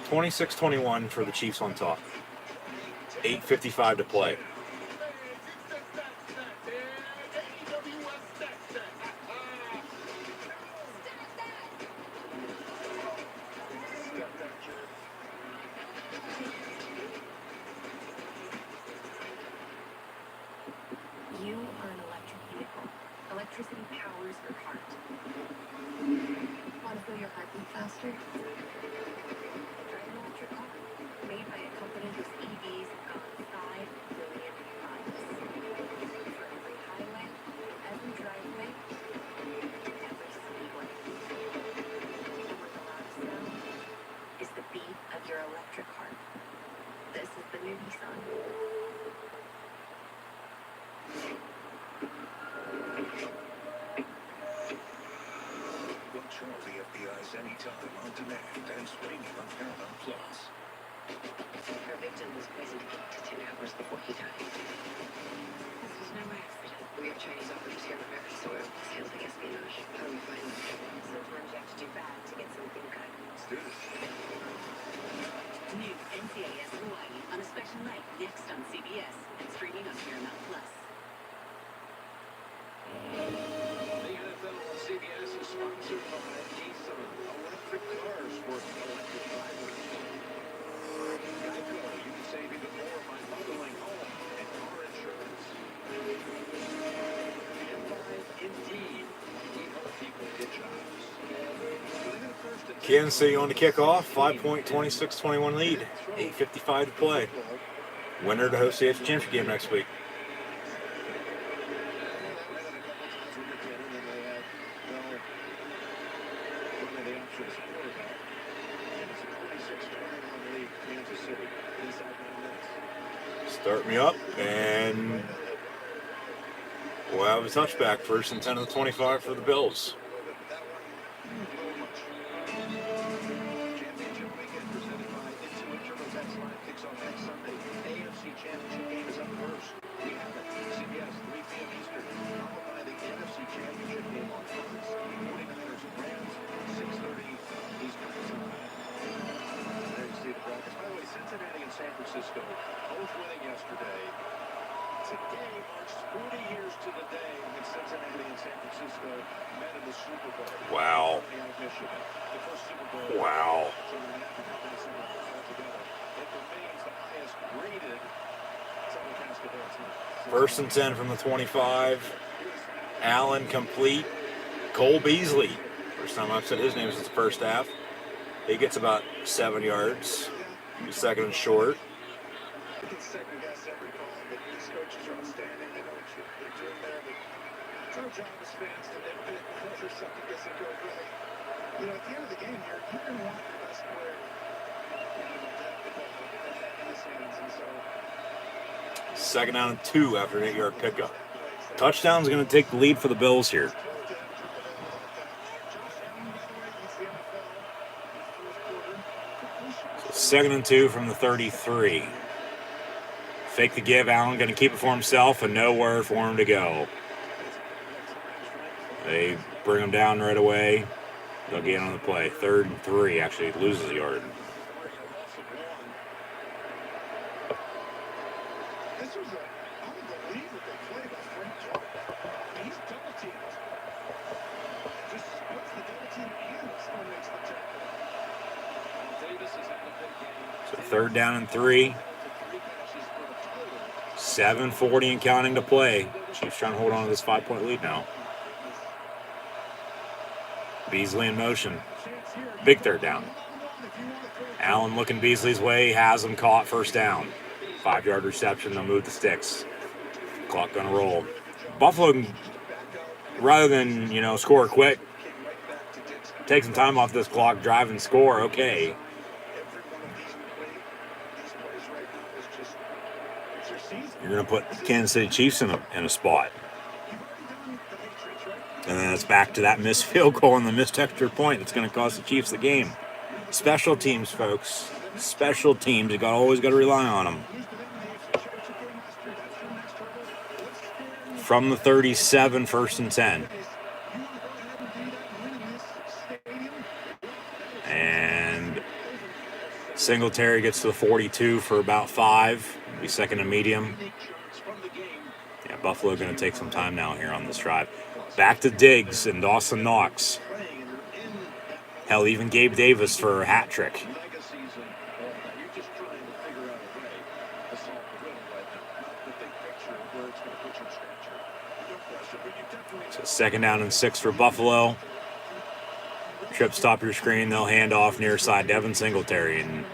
Speaker 1: 26-21 for the Chiefs on top. 8:55 to play.
Speaker 2: You are an electric vehicle. Electricity powers your heart. Want to feel your heart beat faster? Try an electric car. Made by a company whose EVs have gone 5 billion miles. For every highway, every driveway, every speedway. And with the loudest sound is the beat of your electric heart. This is the new Nissan.
Speaker 5: Watch all the FBI's anytime, on demand, and streaming on Paramount Plus.
Speaker 6: Her victim was poisoned 8 to 10 hours before he died. This was no accident. We have Chinese operatives here on American soil. It's handling espionage. How do we find them? Sometimes you have to do bad to get something good.
Speaker 5: Let's do this.
Speaker 2: New NCIS Hawaii on a special night next on CBS and streaming on Paramount Plus.
Speaker 5: The NFL on CBS is sponsored by Nissan. Electric cars for electric drivers. Geico, you can save even more by bundling home and car insurance. And by Indeed, we help people get jobs. So they got a first and
Speaker 1: Kansas City on the kickoff, 5-point 26-21 lead. 8:55 to play. Winner to host the AFC Championship game next week. Start me up, and we'll have a touchback. 1st and 10 of the 25 for the Bills.
Speaker 5: Championship weekend presented by Intuit TurboTax Live kicks off next Sunday. AFC Championship game is up first. We have it. CBS, 3 p.m. Eastern, followed by the NFC Championship game on Fox. 49ers and Rams, 6:30 Eastern time. There you see the brackets. By the way, Cincinnati and San Francisco both winning yesterday. Today marks 40 years to the day when Cincinnati and San Francisco met in the Super Bowl.
Speaker 1: Wow.
Speaker 5: Michigan. The first Super Bowl.
Speaker 1: Wow.
Speaker 5: So we have to put this altogether. It remains the highest graded
Speaker 1: First and 10 from the 25. Allen complete. Cole Beasley. First time I've said his name since the first half. He gets about 7 yards. He's second and short.
Speaker 5: You can second guess every call, but these coaches are outstanding. They know what they're doing there. But it's our job as fans to nitpick and never second guess and go right. You know, at the end of the game here, you're going to want your best player. In his hands, and so
Speaker 1: Second down and 2 after an 8-yard pickup. Touchdown's going to take the lead for the Bills here. So second and 2 from the 33. Fake the give. Allen going to keep it for himself and nowhere for him to go. They bring him down right away. They'll get on the play. 3rd and 3. Actually loses a yard.
Speaker 5: this was an unbelievable play by Frank Clark. He's double teamed. Just splits the double team and still makes the tackle. Davis has had a big game.
Speaker 1: So 3rd down and 3. 7:40 and counting to play. Chiefs trying to hold on to this 5-point lead now. Beasley in motion. Big 3rd down. Allen looking Beasley's way. Has him caught. First down. 5-yard reception. They'll move the sticks. Clock gonna roll. Buffalo, rather than, score quick, take some time off this clock, drive and score. Okay. You're going to put Kansas City Chiefs in a spot. And then it's back to that missed field goal and the missed extra point that's going to cost the Chiefs the game. Special teams, folks. Special teams. You always got to rely on them. From the 37, 1st and 10. And Singletary gets to the 42 for about 5. Be second and medium. Yeah, Buffalo going to take some time now here on this drive. Back to Diggs and Dawson Knox. Hell, even Gabe Davis for a hat trick. So 2nd down and 6 for Buffalo. Trip, stop your screen. They'll hand off near side Devin Singletary, and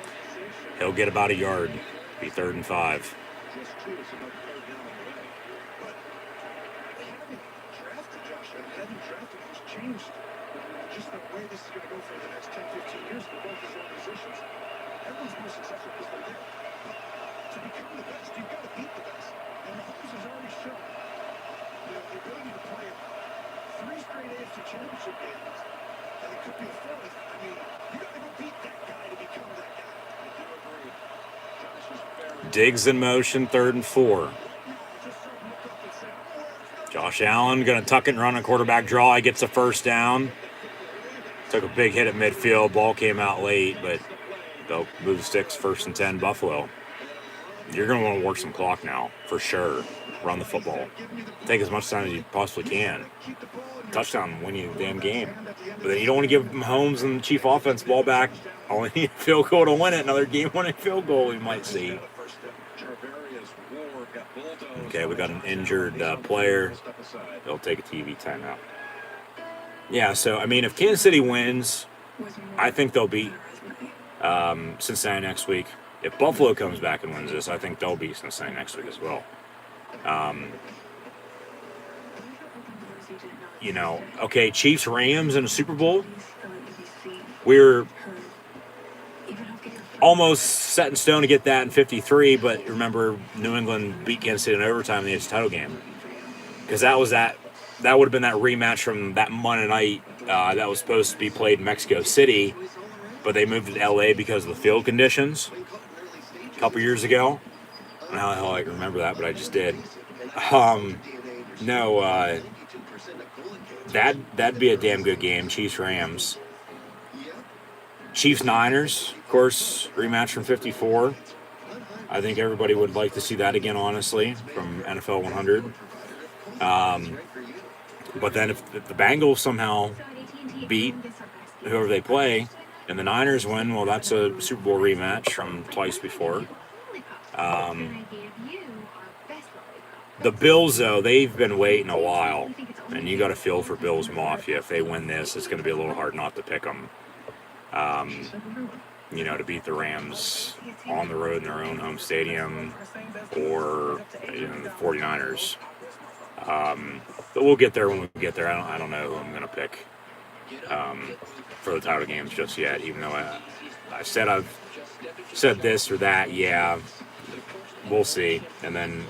Speaker 1: he'll get about a yard. Be 3rd and 5.
Speaker 5: Changed just the way this is going to go for the next 10, 15 years for both these organizations. Everyone's more successful because they're there. To become the best, you've got to beat the best. And Mahomes has already shown the ability to play 3 straight AFC championship games, and it could be a 4th. I mean, you got to go beat that guy to become that guy. I do agree. Josh is very
Speaker 1: Diggs in motion, 3rd and 4. Josh Allen going to tuck it and run a quarterback draw. He gets a first down. Took a big hit at midfield. Ball came out late, but they'll move the sticks. 1st and 10, Buffalo. You're going to want to work some clock now, for sure. Run the football. Take as much time as you possibly can. Touchdown, win you the damn game. But then you don't want to give Mahomes and the Chief offense ball back. Only need a field goal to win it. Another game-winning field goal we might see. Okay, we got an injured player. They'll take a TV timeout. Yeah, so, if Kansas City wins, I think they'll beat Cincinnati next week. If Buffalo comes back and wins this, I think they'll beat Cincinnati next week as well. Okay, Chiefs-Rams in a Super Bowl. We're almost set in stone to get that in 53, but remember, New England beat Kansas City in overtime in the AFC title game. Because that would have been that rematch from that Monday night that was supposed to be played in Mexico City, but they moved to LA because of the field conditions a couple years ago. I don't know how the hell I can remember that, but I just did. That'd be a damn good game, Chiefs-Rams. Chiefs-Niners, of course, rematch from 54. I think everybody would like to see that again, honestly, from NFL 100. But then if the Bengals somehow beat whoever they play and the Niners win, well, that's a Super Bowl rematch from twice before. The Bills, though, they've been waiting a while, and you got to feel for Bills Mafia. If they win this, it's going to be a little hard not to pick them. To beat the Rams on the road in their own home stadium, or the 49ers. But we'll get there when we get there. I don't know who I'm going to pick for the title games just yet, even though I've said this or that. Yeah, we'll see. And then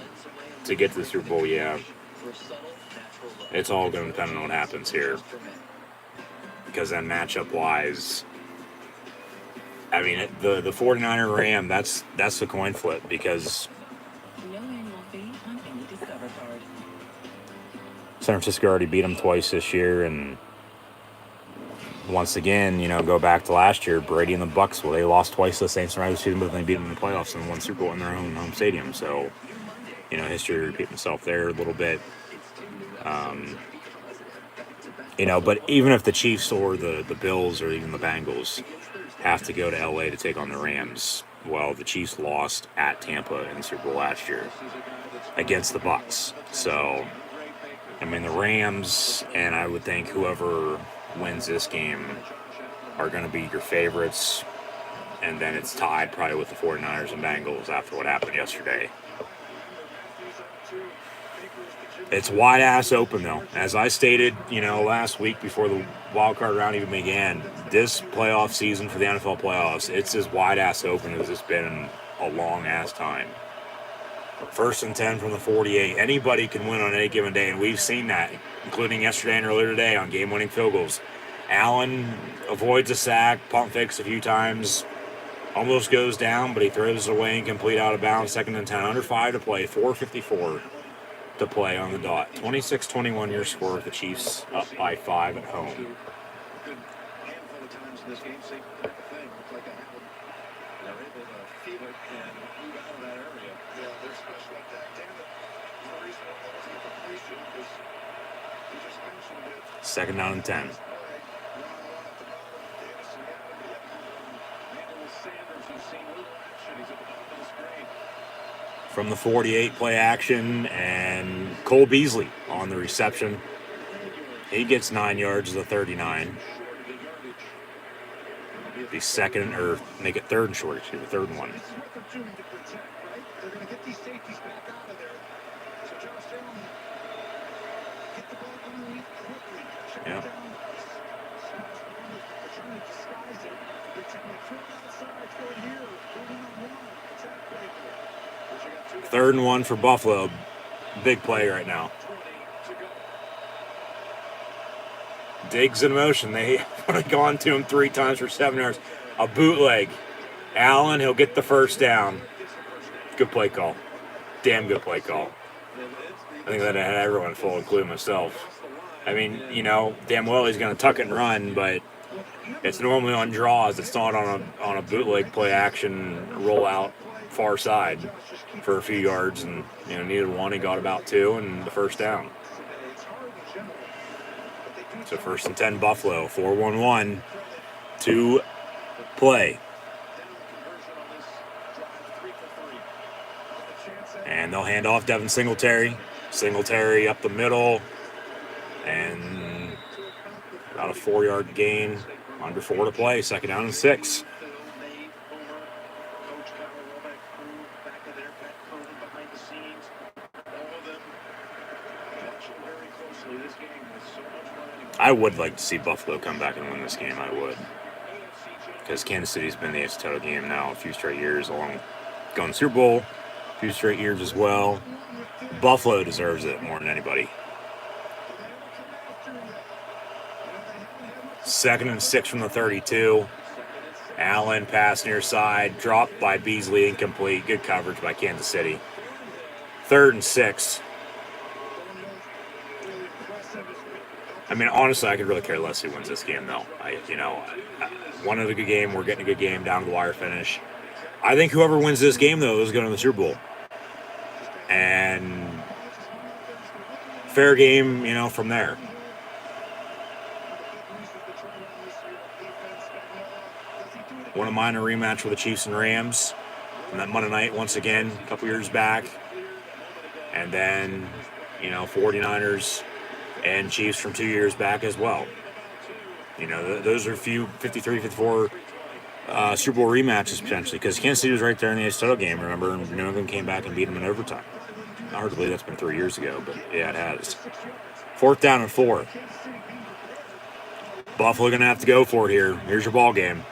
Speaker 1: to get to the Super Bowl, yeah, it's all going to depend on what happens here. Because then matchup-wise, I mean, the 49er Ram, that's the coin flip, because San Francisco already beat them twice this year, and once again, go back to last year, Brady and the Bucks, well, they lost twice to the Saints in the regular season, but they beat them in the playoffs and won Super Bowl in their own home stadium. So, history repeating itself there a little bit. But even if the Chiefs or the Bills or even the Bengals have to go to LA to take on the Rams, well, the Chiefs lost at Tampa in the Super Bowl last year against the Bucks. So, I mean, the Rams, and I would think whoever wins this game are going to be your favorites, and then it's tied probably with the 49ers and Bengals after what happened yesterday. It's wide ass open, though. As I stated, last week before the wild card round even began, this playoff season for the NFL playoffs, it's as wide ass open as it's been in a long ass time. 1st and 10 from the 48. Anybody can win on any given day, and we've seen that, including yesterday and earlier today on game-winning field goals. Allen avoids a sack, pump fakes a few times, almost goes down, but he throws it away incomplete out of bounds. 2nd and 10, under 5 to play, 4:54 to play on the dot. 26-21 your score with the Chiefs up by 5 at home.
Speaker 7: Good handful of times in this game, same type of thing. Looks like they're able to feel it and move out of that area.
Speaker 5: Yeah, they're special at that. Damn it. The reason why that was a completion is he just mentioned it.
Speaker 1: 2nd down and 10. From the 48, play action, and Cole Beasley on the reception. He gets 9 yards of the 39. Be second, or make it 3rd and short, the 3rd and 1.
Speaker 5: This is what they're doing to protect, right? They're going to get these safeties back out of there. So Josh Allen, get the ball underneath quickly. Check
Speaker 1: Yeah.
Speaker 5: it down. Smash one. They're trying to disguise it. They're trying to throw it outside. Throw it here. Throw it on 1. Exactly.
Speaker 1: 3rd and 1 for Buffalo. Big play right now. Diggs in motion. They would have gone to him 3 times for 7 yards. A bootleg. Allen, he'll get the 1st down. Good play call. Damn good play call. I think that had everyone full, including myself. I mean, damn well he's going to tuck it and run, but it's normally on draws. It's not on a bootleg play action rollout far side for a few yards, and needed 1. He got about 2 and the 1st down. So 1st and 10 Buffalo, 4-1-1 to play. And they'll hand off Devin Singletary. Singletary up the middle, and about a 4-yard gain, under 4 to play, 2nd down and 6. I would like to see Buffalo come back and win this game. I would. Because Kansas City's been the AFC title game now a few straight years, along going to Super Bowl a few straight years as well. Buffalo deserves it more than anybody. 2nd and 6 from the 32. Allen pass near side, dropped by Beasley, incomplete. Good coverage by Kansas City. 3rd and 6. I mean, honestly, I could really care less who wins this game, though. Wanted a good game. We're getting a good game down to the wire finish. I think whoever wins this game, though, is going to the Super Bowl. And fair game, from there. Wouldn't mind a rematch with the Chiefs and Rams from that Monday night once again, a couple years back. And then, 49ers and Chiefs from 2 years back as well. Those are a few 53, 54 Super Bowl rematches potentially, because Kansas City was right there in the title game, remember? And New England came back and beat them in overtime. Not hard to believe that's been 3 years ago, but yeah, it has. 4th down and 4. Buffalo going to have to go for it here. Here's your ball game.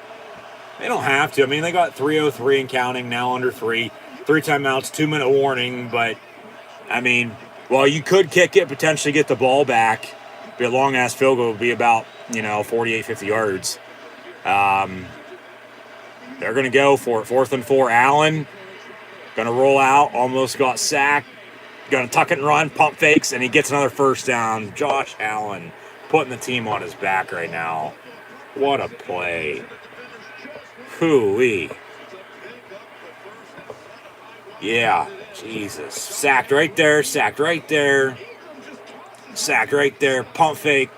Speaker 1: They don't have to. I mean, they got 3:03 and counting, now under 3. 3 timeouts, 2-minute warning, but, I mean, well, you could kick it, potentially get the ball back. Be a long-ass field goal would be about, 48, 50 yards. They're going to go for it. 4th and 4. Allen going to roll out. Almost got sacked. Going to tuck it and run. Pump fakes, and he gets another first down. Josh Allen putting the team on his back right now. What a play. Hoo-wee. Yeah, Jesus. Sacked right there. Sacked right there. Sacked right there. Pump fake.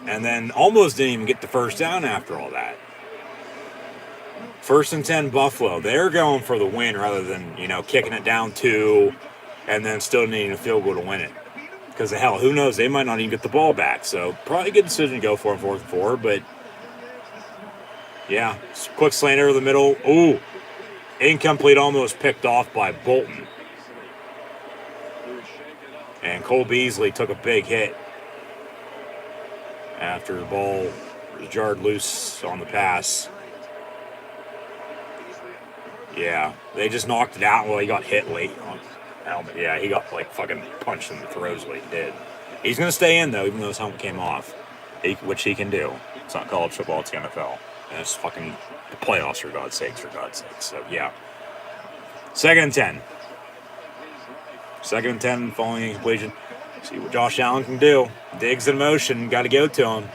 Speaker 1: And then almost didn't even get the first down after all that. 1st and 10 Buffalo. They're going for the win rather than, kicking it down 2 and then still needing a field goal to win it. Because hell, who knows? They might not even get the ball back. So probably a good decision to go for it 4th and 4. But yeah, quick slant over the middle. Ooh, incomplete, almost picked off by Bolton. And Cole Beasley took a big hit after the ball was jarred loose on the pass. Yeah, they just knocked it out. Well, he got hit late on the helmet. Yeah, he got fucking punched in the throat is what he did. He's going to stay in, though, even though his helmet came off, which he can do. It's not college football, it's the NFL. And it's fucking the playoffs, for God's sakes. So, yeah. 2nd and 10. 2nd and 10, following completion. See what Josh Allen can do. Diggs in motion, got to go to him.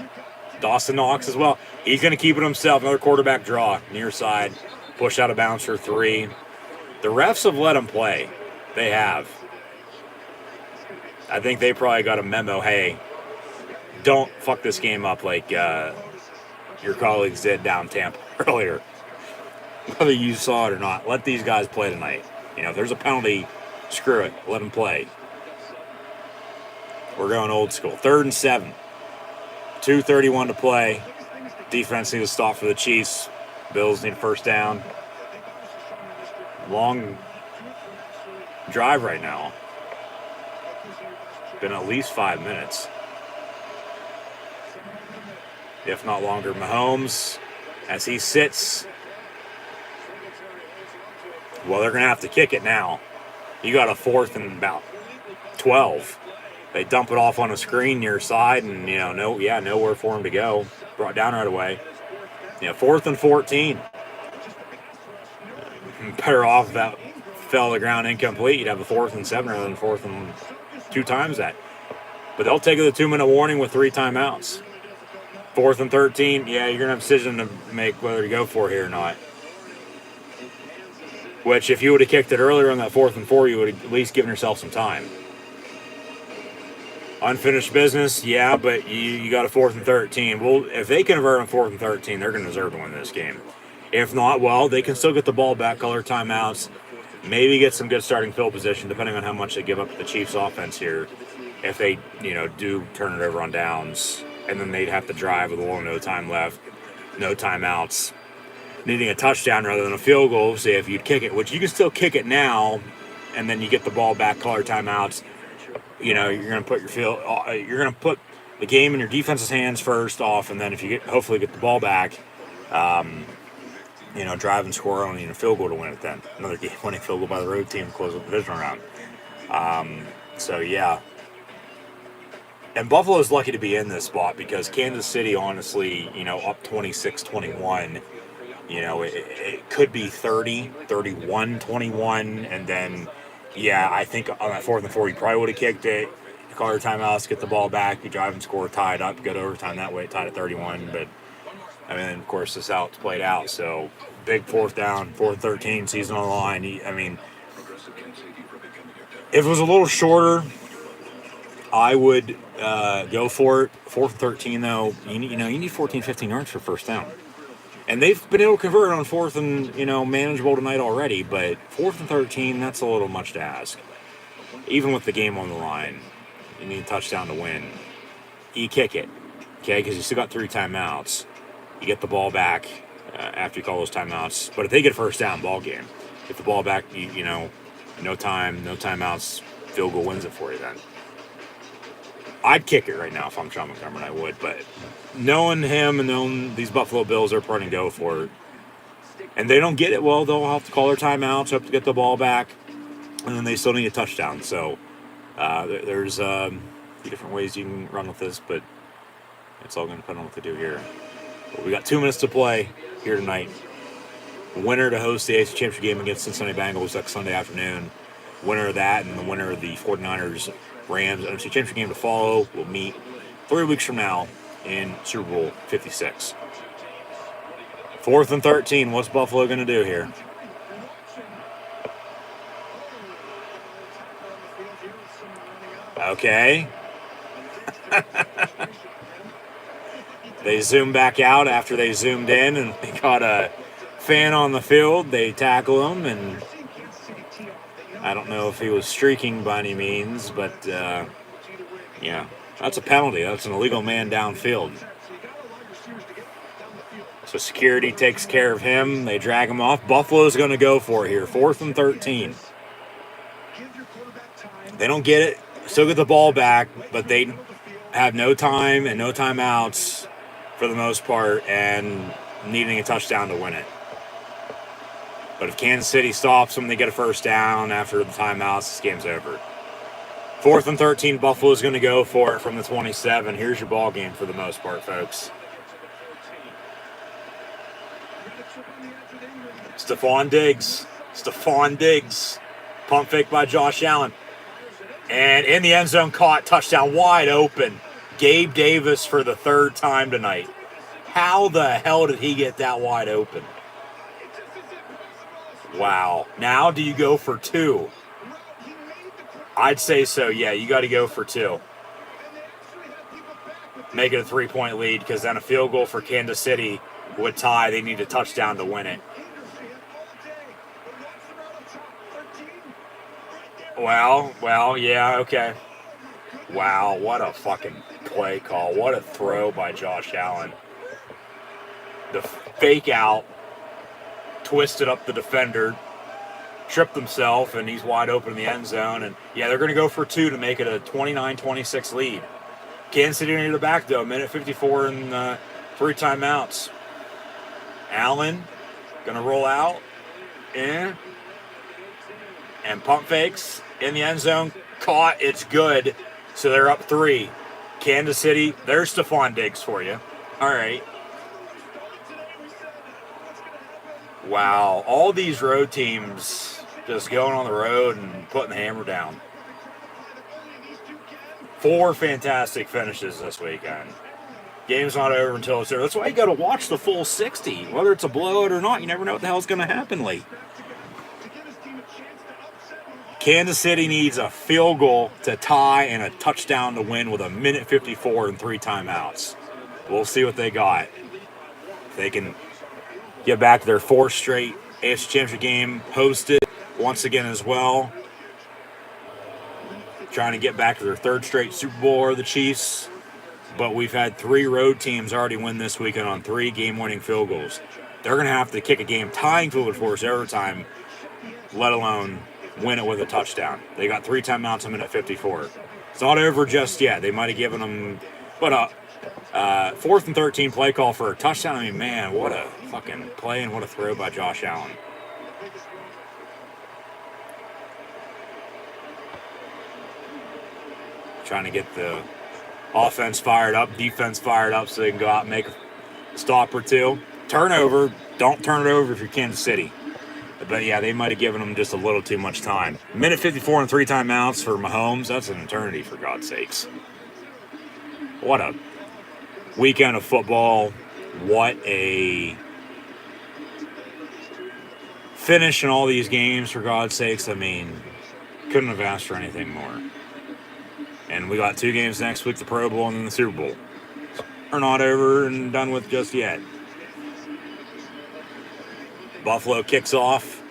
Speaker 1: Dawson Knox as well. He's going to keep it himself. Another quarterback draw, near side. Push out of bounds for 3. The refs have let him play. They have. I think they probably got a memo, hey, don't fuck this game up like your colleagues did down Tampa earlier. Whether you saw it or not, let these guys play tonight. If there's a penalty, screw it. Let them play. We're going old school. 3rd and 7. 2:31 to play. Defense needs to stop for the Chiefs. Bills need a first down. Long drive right now. Been at least 5 minutes. If not longer. Mahomes, as he sits. Well, they're going to have to kick it now. You got a 4th and about 12. They dump it off on a screen near side, and, nowhere for him to go. Brought down right away. 4th and 14. Better off if that fell to the ground incomplete. You'd have a 4th and 7 rather than 4th and 2 times that. But they'll take the 2-minute warning with 3 timeouts. 4th and 13. Yeah, you're going to have a decision to make whether to go for it here or not. Which, if you would have kicked it earlier on that 4th and 4, you would have at least given yourself some time. Unfinished business, yeah, but you got a 4th and 13. Well, if they convert on 4th and 13, they're going to deserve to win this game. If not, well, they can still get the ball back, color timeouts, maybe get some good starting field position, depending on how much they give up to the Chiefs' offense here. If they, do turn it over on downs, and then they'd have to drive with no time left, no timeouts, needing a touchdown rather than a field goal. Say if you'd kick it, which you can still kick it now, and then you get the ball back, color timeouts. You're going to put you're going to put the game in your defense's hands first off, and then if you hopefully get the ball back, drive and score only in a field goal to win it. Then another game-winning field goal by the road team to close up the division round. So yeah, and Buffalo's lucky to be in this spot because Kansas City, honestly, up 26-21. It could be 30, 31, 21, and then. Yeah, I think on that 4th and 4, you probably would have kicked it. Call your timeouts, get the ball back, you drive and score, tie it up, go to overtime that way, tied at 31. But, of course, this out's played out. So, big 4th down, 4th and 13, season on the line. If it was a little shorter, I would go for it. 4th and 13, though, you need 14, 15 yards for first down. And they've been able to convert on 4th and, manageable tonight already. But 4th and 13, that's a little much to ask. even with the game on the line, you need a touchdown to win. You kick it, okay? Because you still got 3 timeouts. You get the ball back after you call those timeouts. But if they get a first down, ball game. Get the ball back, you know, no time, no timeouts, field goal wins it for you then. I'd kick it right now if I'm Sean Montgomery, I would. But knowing him and knowing these Buffalo Bills are probably going to go for it, and they don't get it, well, they'll have to call their timeouts, have to get the ball back, and then they still need a touchdown. So there's a few different ways you can run with this, but it's all going to depend on what they do here. But we got 2 minutes to play here tonight. Winner to host the AFC Championship game against Cincinnati Bengals next Sunday afternoon. Winner of that and the winner of the 49ers Rams NFC Championship game to follow will meet 3 weeks from now in Super Bowl 56. 4th and 13. What's Buffalo going to do here? Okay. They zoom back out after they zoomed in and they got a fan on the field. They tackle him, and I don't know if he was streaking by any means, but yeah, that's a penalty. That's an illegal man downfield. So security takes care of him. They drag him off. Buffalo's going to go for it here. 4th and 13. They don't get it. Still get the ball back, but they have no time and no timeouts for the most part, and needing a touchdown to win it. But if Kansas City stops them, they get a first down after the timeouts, this game's over. 4th and 13, Buffalo's going to go for it from the 27. Here's your ball game for the most part, folks. Stephon Diggs. Pump fake by Josh Allen. And in the end zone, caught, touchdown, wide open. Gabe Davis for the 3rd time tonight. How the hell did he get that wide open? Wow. Now do you go for 2? I'd say so, yeah. You got to go for 2. Make it a 3-point lead, because then a field goal for Kansas City would tie. They need a touchdown to win it. Well, yeah, okay. Wow, what a fucking play call. What a throw by Josh Allen. The fake out, twisted up the defender, tripped himself, and he's wide open in the end zone. And, yeah, they're going to go for 2 to make it a 29-26 lead. Kansas City near the back, though. Minute 54 and 3 timeouts. Allen going to roll out. And pump fakes in the end zone. Caught. It's good. So they're up 3. Kansas City, there's Stephon Diggs for you. All right. Wow. All these road teams just going on the road and putting the hammer down. 4 fantastic finishes this weekend. Game's not over until it's over. That's why you got to watch the full 60. Whether it's a blowout or not, you never know what the hell's going to happen late. Kansas City needs a field goal to tie and a touchdown to win with a minute 54 and 3 timeouts. We'll see what they got. If they can get back to their 4th straight AFC Championship game, host it once again as well. Trying to get back to their 3rd straight Super Bowl or the Chiefs. But we've had 3 road teams already win this weekend on 3 game-winning field goals. They're going to have to kick a game-tying field goal for us every time, let alone win it with a touchdown. They got 3 timeouts a minute 54. It's not over just yet. They might have given them, but 4th and 13 play call for a touchdown. I mean, man, what a fucking play and what a throw by Josh Allen. Trying to get the offense fired up, defense fired up so they can go out and make a stop or 2. Turnover. Don't turn it over if you're Kansas City. But, yeah, they might have given them just a little too much time. Minute 54 and 3 timeouts for Mahomes. That's an eternity, for God's sakes. What a weekend of football. What a finish in all these games, for God's sakes. I mean, couldn't have asked for anything more. And we got 2 games next week, the Pro Bowl and then the Super Bowl. Are not over and done with just yet. Buffalo kicks off.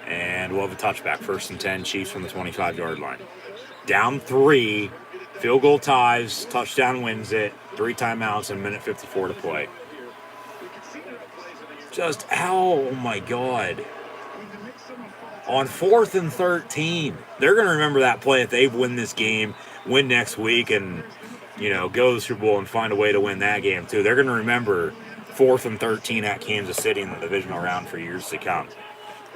Speaker 1: And glove a touchback. 1st and 10, Chiefs from the 25-yard line. Down 3, field goal ties, touchdown wins it, 3 timeouts, and a minute 54 to play. Just, oh my God. On 4th and 13, they're going to remember that play if they win this game, win next week, and, go to the Super Bowl and find a way to win that game too. They're going to remember 4th and 13 at Kansas City in the divisional round for years to come.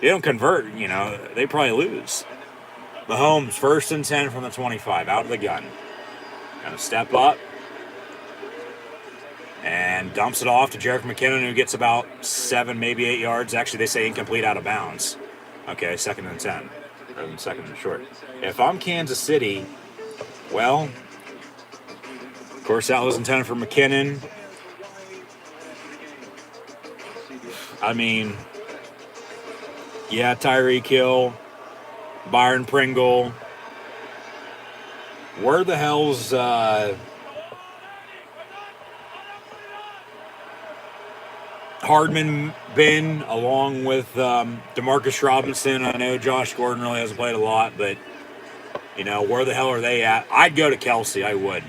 Speaker 1: They don't convert, they probably lose. Mahomes, 1st and 10 from the 25, out of the gun. Going to step up and dumps it off to Jerick McKinnon, who gets about 7, maybe 8 yards. Actually, they say incomplete, out of bounds. Okay, 2nd and 10, rather than 2nd and short. If I'm Kansas City, well, of course, that was intended for McKinnon. I mean, yeah, Tyreek Hill, Byron Pringle. Where the hell's Hardman been, along with Demarcus Robinson? I know Josh Gordon really hasn't played a lot, but, where the hell are they at? I'd go to Kelsey, I would.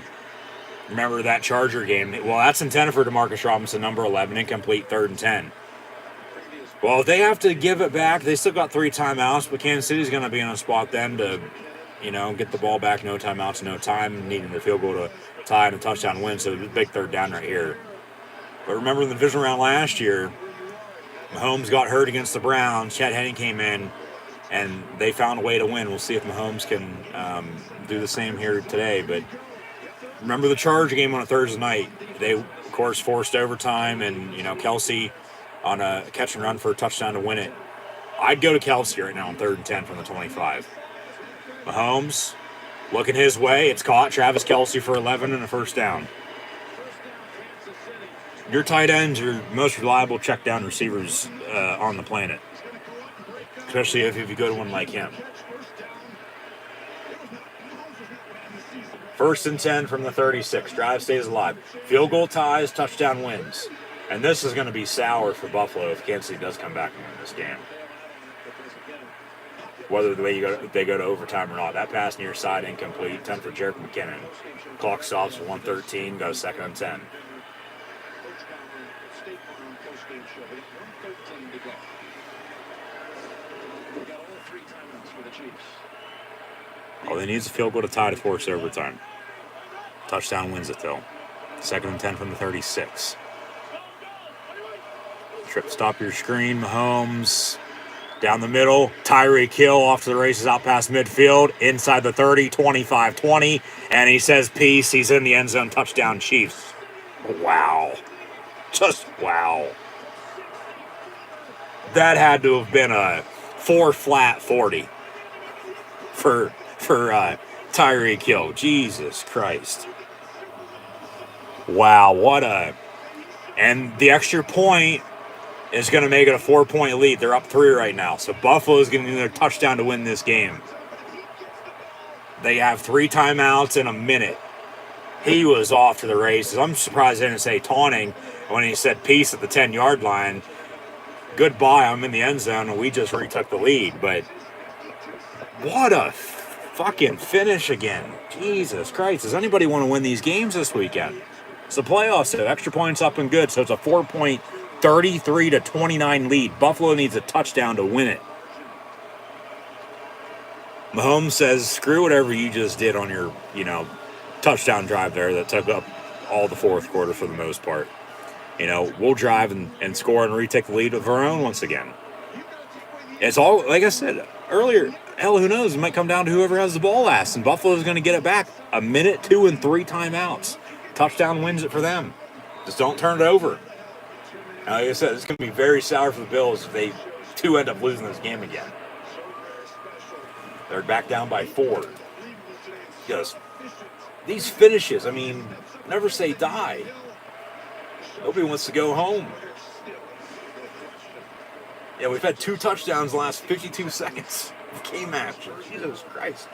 Speaker 1: Remember that Charger game? Well, that's intended for Demarcus Robinson, number 11, incomplete, 3rd and 10. Well, if they have to give it back, they still got 3 timeouts, but Kansas City's going to be in a spot then to, get the ball back, no timeouts, no time, needing the field goal to tie and a touchdown win, so it's a big 3rd down right here. But remember in the division round last year, Mahomes got hurt against the Browns, Chet Henning came in, and they found a way to win. We'll see if Mahomes can do the same here today, but remember the Charger game on a Thursday night. They, of course, forced overtime, and, Kelsey on a catch and run for a touchdown to win it. I'd go to Kelsey right now on 3rd and 10 from the 25. Mahomes looking his way. It's caught. Travis Kelsey for 11 and a 1st down. Your tight ends are most reliable check down receivers on the planet, especially if you go to one like him. 1st and 10 from the 36. Drive stays alive. Field goal ties, touchdown wins. And this is going to be sour for Buffalo if Kansas City does come back and win this game. Whether they go to overtime or not. That pass near side incomplete. 10 for Jerick McKinnon. Clock stops at 1:13. Goes 2nd and 10. All they need is a field goal to tie to force overtime. Touchdown wins it, though. 2nd and 10 from the 36. Trip, stop your screen. Mahomes down the middle. Tyreek Hill off to the races, out past midfield. Inside the 30, 25-20. And he says peace. He's in the end zone. Touchdown, Chiefs. Wow. Just wow. That had to have been a 4-flat 40 for Tyreek Hill. Jesus Christ. Wow, what a... And the extra point is going to make it a 4-point lead. They're up 3 right now. So Buffalo's going to need a touchdown to win this game. They have 3 timeouts in a minute. He was off to the races. I'm surprised they didn't say taunting when he said peace at the 10-yard line. Goodbye, I'm in the end zone, and we just retook the lead. But what a fucking finish again. Jesus Christ. Does anybody want to win these games this weekend? It's the playoffs, so extra points up and good. So it's a 4-point 33-29 lead. Buffalo needs a touchdown to win it. Mahomes says, screw whatever you just did on your, touchdown drive there that took up all the fourth quarter for the most part. We'll drive and score and retake the lead of our own once again. It's all, like I said earlier, hell, who knows? It might come down to whoever has the ball last, and Buffalo's going to get it back. A minute, 2 and 3 timeouts. Touchdown wins it for them. Just don't turn it over. Now, like I said, it's going to be very sour for the Bills if they too end up losing this game again. They're back down by 4. Just these finishes, never say die. Nobody wants to go home. Yeah, we've had 2 touchdowns in the last 52 seconds of game action. Jesus Christ.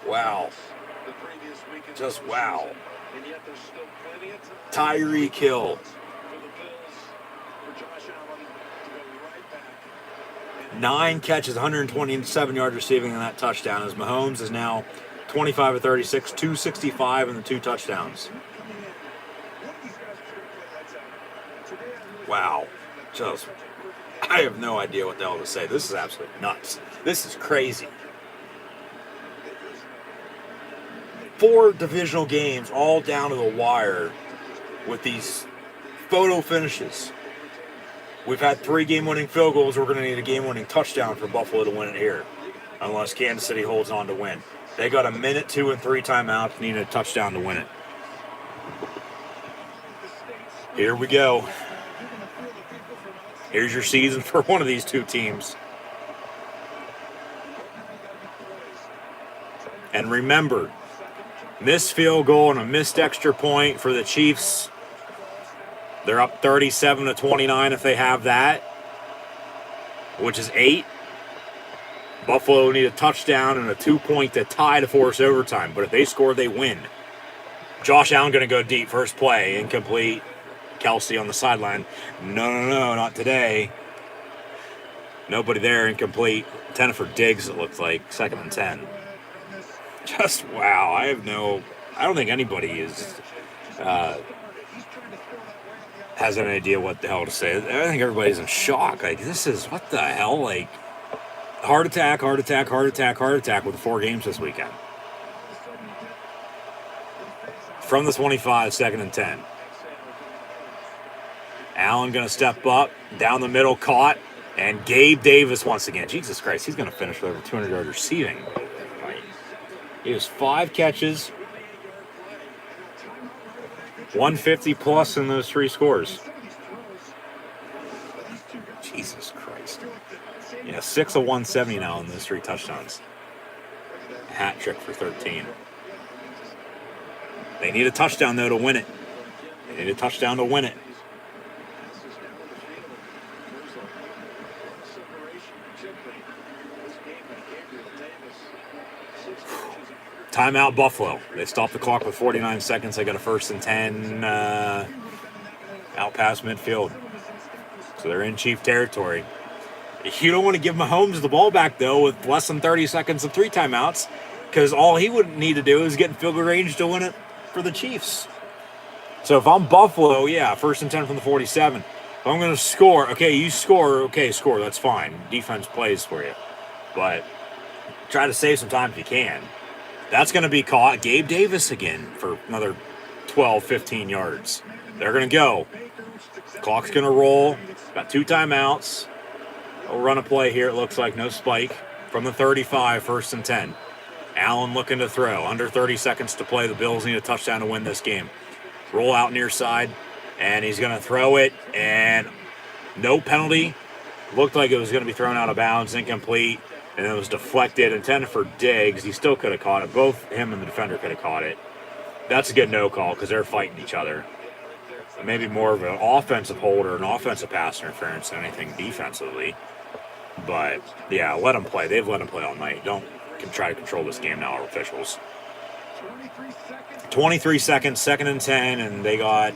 Speaker 1: Wow. Just wow. Tyreek Hill. 9 catches, 127 yards receiving on that touchdown, as Mahomes is now 25 of 36, 265 and the 2 touchdowns. Wow. Just, I have no idea what the hell to say. This is absolutely nuts. This is crazy. 4 divisional games all down to the wire with these photo finishes. We've had 3 game-winning field goals. We're going to need a game-winning touchdown for Buffalo to win it here, unless Kansas City holds on to win. They got a minute, 2 and 3 timeouts, need a touchdown to win it. Here we go. Here's your season for one of these 2 teams. And remember, missed field goal and a missed extra point for the Chiefs. They're up 37-29 if they have that, which is 8. Buffalo need a touchdown and a 2-point to tie to force overtime. But if they score, they win. Josh Allen going to go deep. First play, incomplete. Kelsey on the sideline. No, not today. Nobody there, incomplete. 10 for Diggs, it looks like. 2nd and 10. Just, wow. I don't think anybody has an idea what the hell to say. I think everybody's in shock. Like, this is, what the hell? Like, heart attack with 4 games this weekend. From the 25, 2nd and 10. Allen going to step up, down the middle, caught, and Gabe Davis once again. Jesus Christ, he's going to finish with over 200 yards receiving. He has 5 catches, 150 plus in those 3 scores. Jesus Christ. Yeah, 6 of 170 now in those 3 touchdowns. Hat trick for 13. They need a touchdown, though, to win it. They need a touchdown to win it. Timeout Buffalo. They stopped the clock with 49 seconds. They got a 1st and 10 out past midfield. So they're in Chief territory. You don't want to give Mahomes the ball back, though, with less than 30 seconds of 3 timeouts, because all he would need to do is get in field goal range to win it for the Chiefs. So if I'm Buffalo, yeah, 1st and 10 from the 47. If I'm going to score, okay, you score, okay, score, that's fine. Defense plays for you. But try to save some time if you can. That's going to be caught. Gabe Davis again for another 12, 15 yards. They're going to go. Clock's going to roll. Got 2 timeouts. We'll run a play here. It looks like no spike. From the 35, 1st and 10. Allen looking to throw. Under 30 seconds to play. The Bills need a touchdown to win this game. Roll out near side. And he's going to throw it. And no penalty. Looked like it was going to be thrown out of bounds. Incomplete. And it was deflected, intended for Diggs. He still could have caught it. Both him and the defender could have caught it. That's a good no call because they're fighting each other. Maybe more of an offensive hold or an offensive pass interference than anything defensively. But, yeah, let them play. They've let them play all night. Don't try to control this game now, our officials. 23 seconds, 2nd and 10, and they got,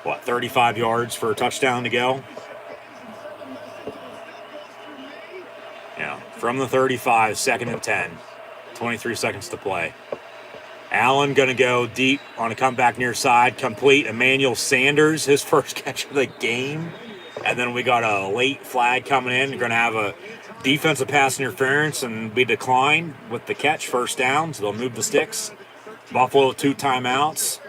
Speaker 1: 35 yards for a touchdown to go? Yeah, from the 35, 2nd and 10, 23 seconds to play. Allen going to go deep on a comeback near side, complete. Emmanuel Sanders, his first catch of the game. And then we got a late flag coming in. We're going to have a defensive pass interference and be declined with the catch, 1st down, so they'll move the sticks. Buffalo, 2 timeouts.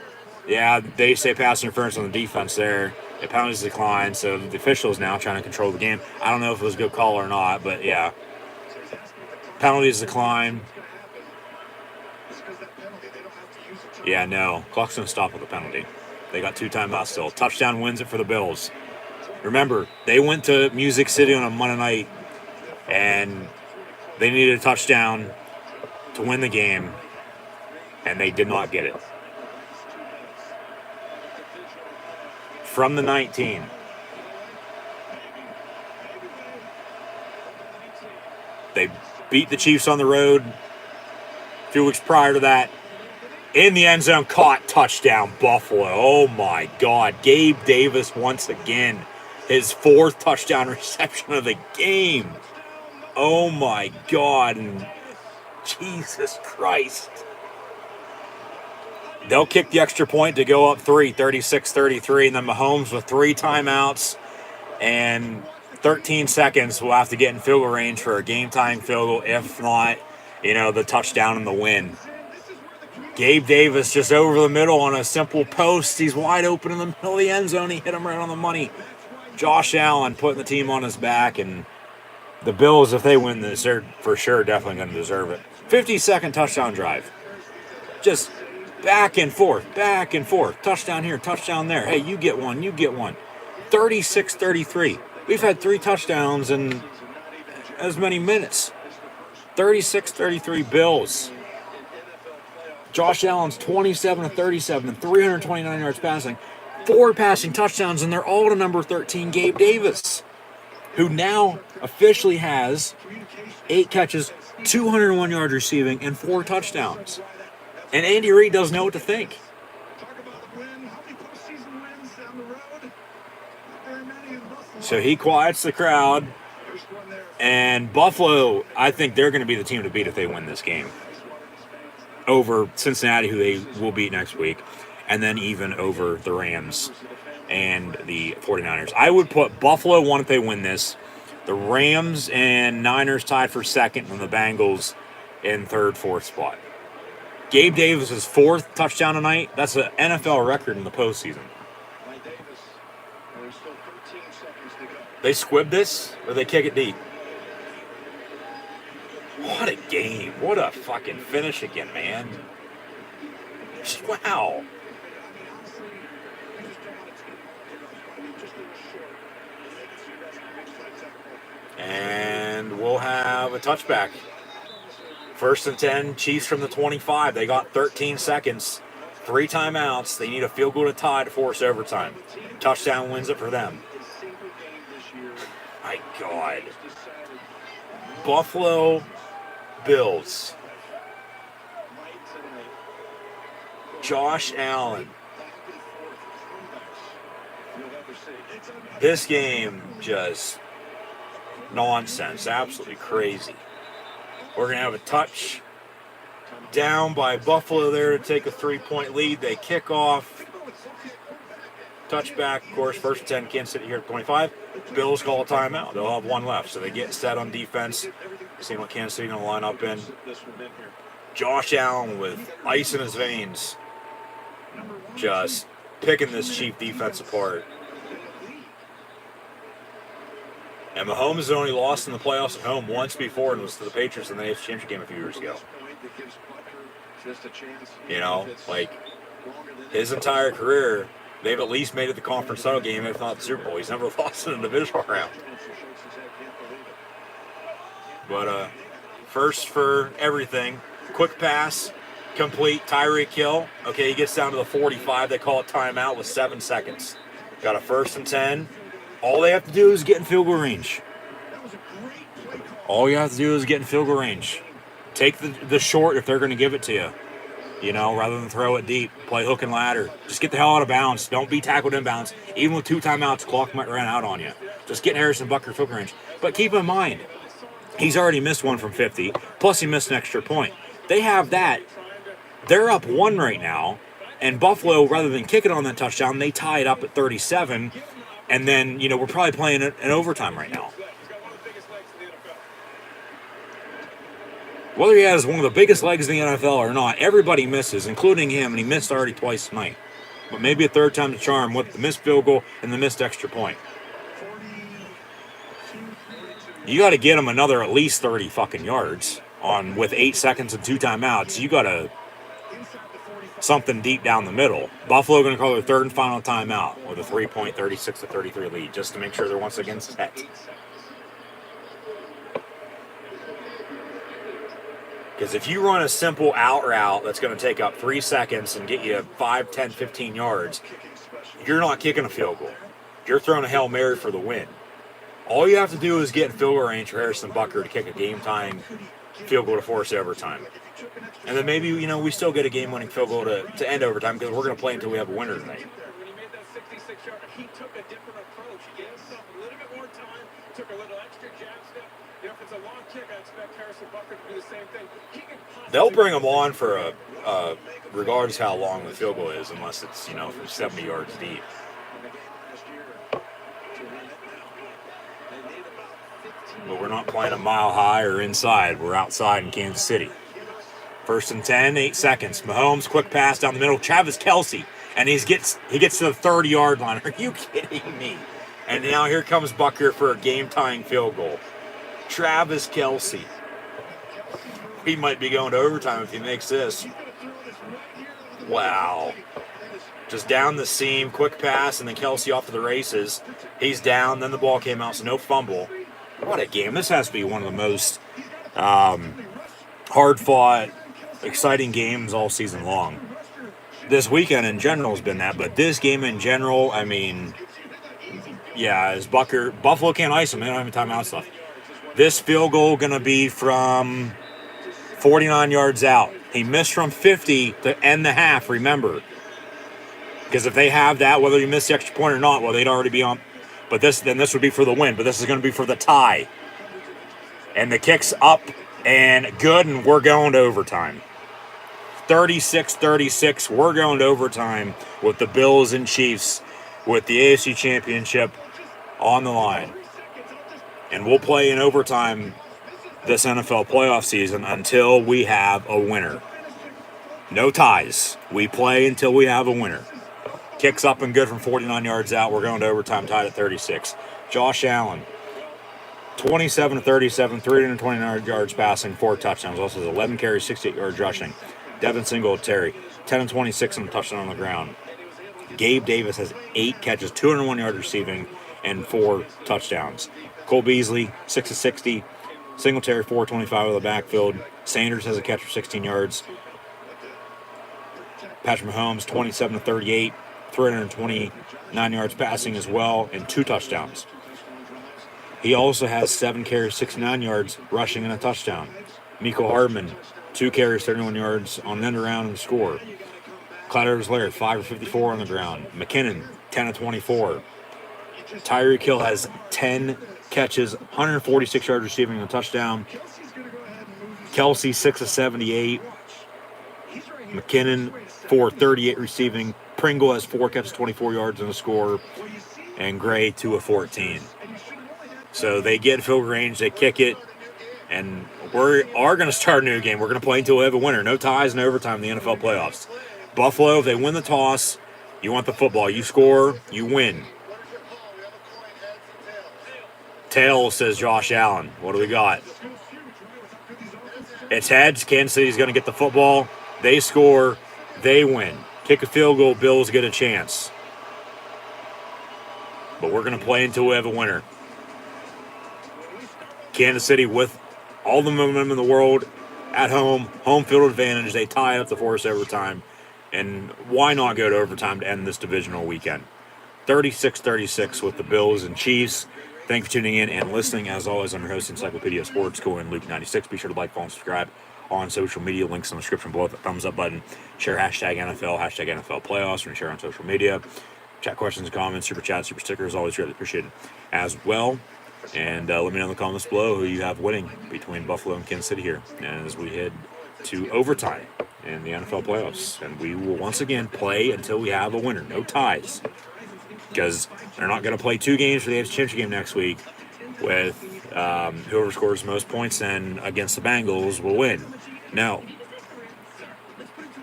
Speaker 1: Yeah, they say pass interference on the defense there. The penalties declined, so the officials now trying to control the game. I don't know if it was a good call or not, but yeah. Penalties decline. Yeah, no. Clock's going to stop with a penalty. They got 2 timeouts still. Touchdown wins it for the Bills. Remember, they went to Music City on a Monday night, and they needed a touchdown to win the game, and they did not get it. From the 19. They beat the Chiefs on the road a few weeks prior to that. In the end zone, caught, touchdown, Buffalo. Oh my God. Gabe Davis once again. His 4th touchdown reception of the game. Oh my God. And Jesus Christ. They'll kick the extra point to go up 36-33. And then Mahomes with 3 timeouts and 13 seconds will have to get in field goal range for a game-time field goal. If not, the touchdown and the win. Gabe Davis just over the middle on a simple post. He's wide open in the middle of the end zone. He hit him right on the money. Josh Allen putting the team on his back. And the Bills, if they win this, they're for sure definitely going to deserve it. 50-second touchdown drive. Just back and forth. Touchdown here, touchdown there. Hey, you get one. 36-33. We've had 3 touchdowns in as many minutes. 36-33 Bills. Josh Allen's 27-37 and 329 yards passing. 4 passing touchdowns, and they're all to number 13, Gabe Davis, who now officially has 8 catches, 201 yards receiving, and 4 touchdowns. And Andy Reid doesn't know what to think. So he quiets the crowd. And Buffalo, I think they're going to be the team to beat if they win this game. Over Cincinnati, who they will beat next week. And then even over the Rams and the 49ers. I would put Buffalo 1 if they win this. The Rams and Niners tied for 2nd, and the Bengals in 3rd, 4th spot. Gabe Davis' 4th touchdown tonight. That's an NFL record in the postseason. They squib this, or they kick it deep? What a game. What a fucking finish again, man. Wow. And we'll have a touchback. 1st and 10, Chiefs from the 25. They got 13 seconds, 3 timeouts. They need a field goal to tie to force overtime. Touchdown wins it for them. My God. Buffalo Bills. Josh Allen. This game just nonsense. Absolutely crazy. We're going to have a touch down by Buffalo there to take a 3-point lead. They kick off. Touchback, of course, 1st and 10, Kansas City here at 25. Bills call a timeout. They'll have 1 left, so they get set on defense. Seeing what Kansas City going to line up in. Josh Allen with ice in his veins. Just picking this Chief defense apart. And Mahomes has only lost in the playoffs at home once before, and was to the Patriots in the AFC Championship game a few years ago. His entire career, they've at least made it the conference title game, if not the Super Bowl. He's never lost in a divisional round. But first for everything, quick pass, complete, Tyreek Hill. Okay, he gets down to the 45. They call it timeout with 7 seconds. Got a 1st and 10. All they have to do is get in field goal range. All you have to do is get in field goal range. Take the short if they're going to give it to you. Rather than throw it deep. Play hook and ladder. Just get the hell out of bounds. Don't be tackled inbounds. Even with 2 timeouts, the clock might run out on you. Just get Harrison Butker field goal range. But keep in mind, he's already missed 1 from 50. Plus he missed an extra point. They have that. They're up 1 right now. And Buffalo, rather than kick it on that touchdown, they tie it up at 37. And then, we're probably playing an overtime right now. Whether he has one of the biggest legs in the NFL or not, everybody misses, including him, and he missed already twice tonight. But maybe a 3rd time to charm with the missed field goal and the missed extra point. You got to get him another at least 30 fucking yards with 8 seconds and 2 timeouts. You got to something deep down the middle. Buffalo going to call their 3rd and final timeout with a 3-point 36-33 lead, just to make sure they're once again set. Because if you run a simple out route that's going to take up 3 seconds and get you 5, 10, 15 yards, you're not kicking a field goal. You're throwing a Hail Mary for the win. All you have to do is get in field goal range for Harrison Butker to kick a game-tying field goal to force overtime. And then maybe, we still get a game-winning field goal to end overtime because we're going to play until we have a winner tonight.
Speaker 5: When he made that 66-yarder, he took a different approach. He gave himself a little bit more time, took a little extra jab step. If it's a long kick, I expect Harrison Butker to do the same thing.
Speaker 1: They'll bring him on for regardless how long the field goal is, unless it's, from 70 yards deep. But we're not playing a mile high or inside. We're outside in Kansas City. 1st and 10, 8 seconds. Mahomes, quick pass down the middle. Travis Kelce, and he gets to the 30-yard line. Are you kidding me? And now here comes Butker for a game-tying field goal. Travis Kelce. He might be going to overtime if he makes this. Wow. Just down the seam, quick pass, and then Kelce off to the races. He's down, then the ball came out, so no fumble. What a game. This has to be one of the most hard-fought, exciting games all season long. This weekend in general has been that, but this game in general, as Buffalo can't ice him. They don't have any timeouts left. This field goal going to be from 49 yards out. He missed from 50 to end the half, remember. Because if they have that, whether you miss the extra point or not, well, they'd already be on. But this would be for the win. But this is going to be for the tie. And the kick's up and good, and we're going to overtime. 36-36, we're going to overtime with the Bills and Chiefs with the AFC Championship on the line. And we'll play in overtime this NFL playoff season until we have a winner. No ties. We play until we have a winner. Kicks up and good from 49 yards out. We're going to overtime, tied at 36. Josh Allen, 27-37, 329 yards passing, 4 touchdowns. Also has 11 carries, 68 yards rushing. Devin Singletary, 10-26 and a touchdown on the ground. Gabe Davis has 8 catches, 201 yards receiving, and 4 touchdowns. Cole Beasley, 6-60. Singletary, 425 of the backfield. Sanders has a catch for 16 yards. Patrick Mahomes, 27-38, 329 yards passing as well, and 2 touchdowns. He also has 7 carries, 69 yards rushing, and a touchdown. Mecole Hardman, 2 carries, 31 yards on an end around and score. Clyde Edwards-Helaire, 5-54 on the ground. McKinnon, 10-24. Tyreek Hill has 10 catches, 146 yards receiving and a touchdown. Kelce, 6-78. McKinnon, 4-38 receiving. Pringle has 4 catches, 24 yards and a score. And Gray, 2-14. So they get field range, they kick it, and we are going to start a new game. We're going to play until we have a winner. No ties, no overtime in the NFL playoffs. Buffalo, if they win the toss, you want the football. You score, you win. Tails, says Josh Allen. What do we got? It's heads. Kansas City's going to get the football. They score, they win. Kick a field goal, Bills get a chance. But we're going to play until we have a winner. Kansas City with all the momentum in the world at home field advantage. They tie up the force overtime. And why not go to overtime to end this divisional weekend? 36-36 with the Bills and Chiefs. Thank you for tuning in and listening. As always, I'm your host, Encyclopedia Sports, Cohen Luke 96. Be sure to like, follow, and subscribe on social media. Links in the description below. The thumbs up button. Share hashtag NFL, hashtag NFL playoffs, and share on social media. Chat questions and comments, super chats, super stickers, always really appreciated as well. And let me know in the comments below who you have winning between Buffalo and Kansas City here as we head to overtime in the NFL playoffs. And we will once again play until we have a winner. No ties. Because they're not going to play 2 games for the AFC Championship game next week with whoever scores the most points then against the Bengals will win. No.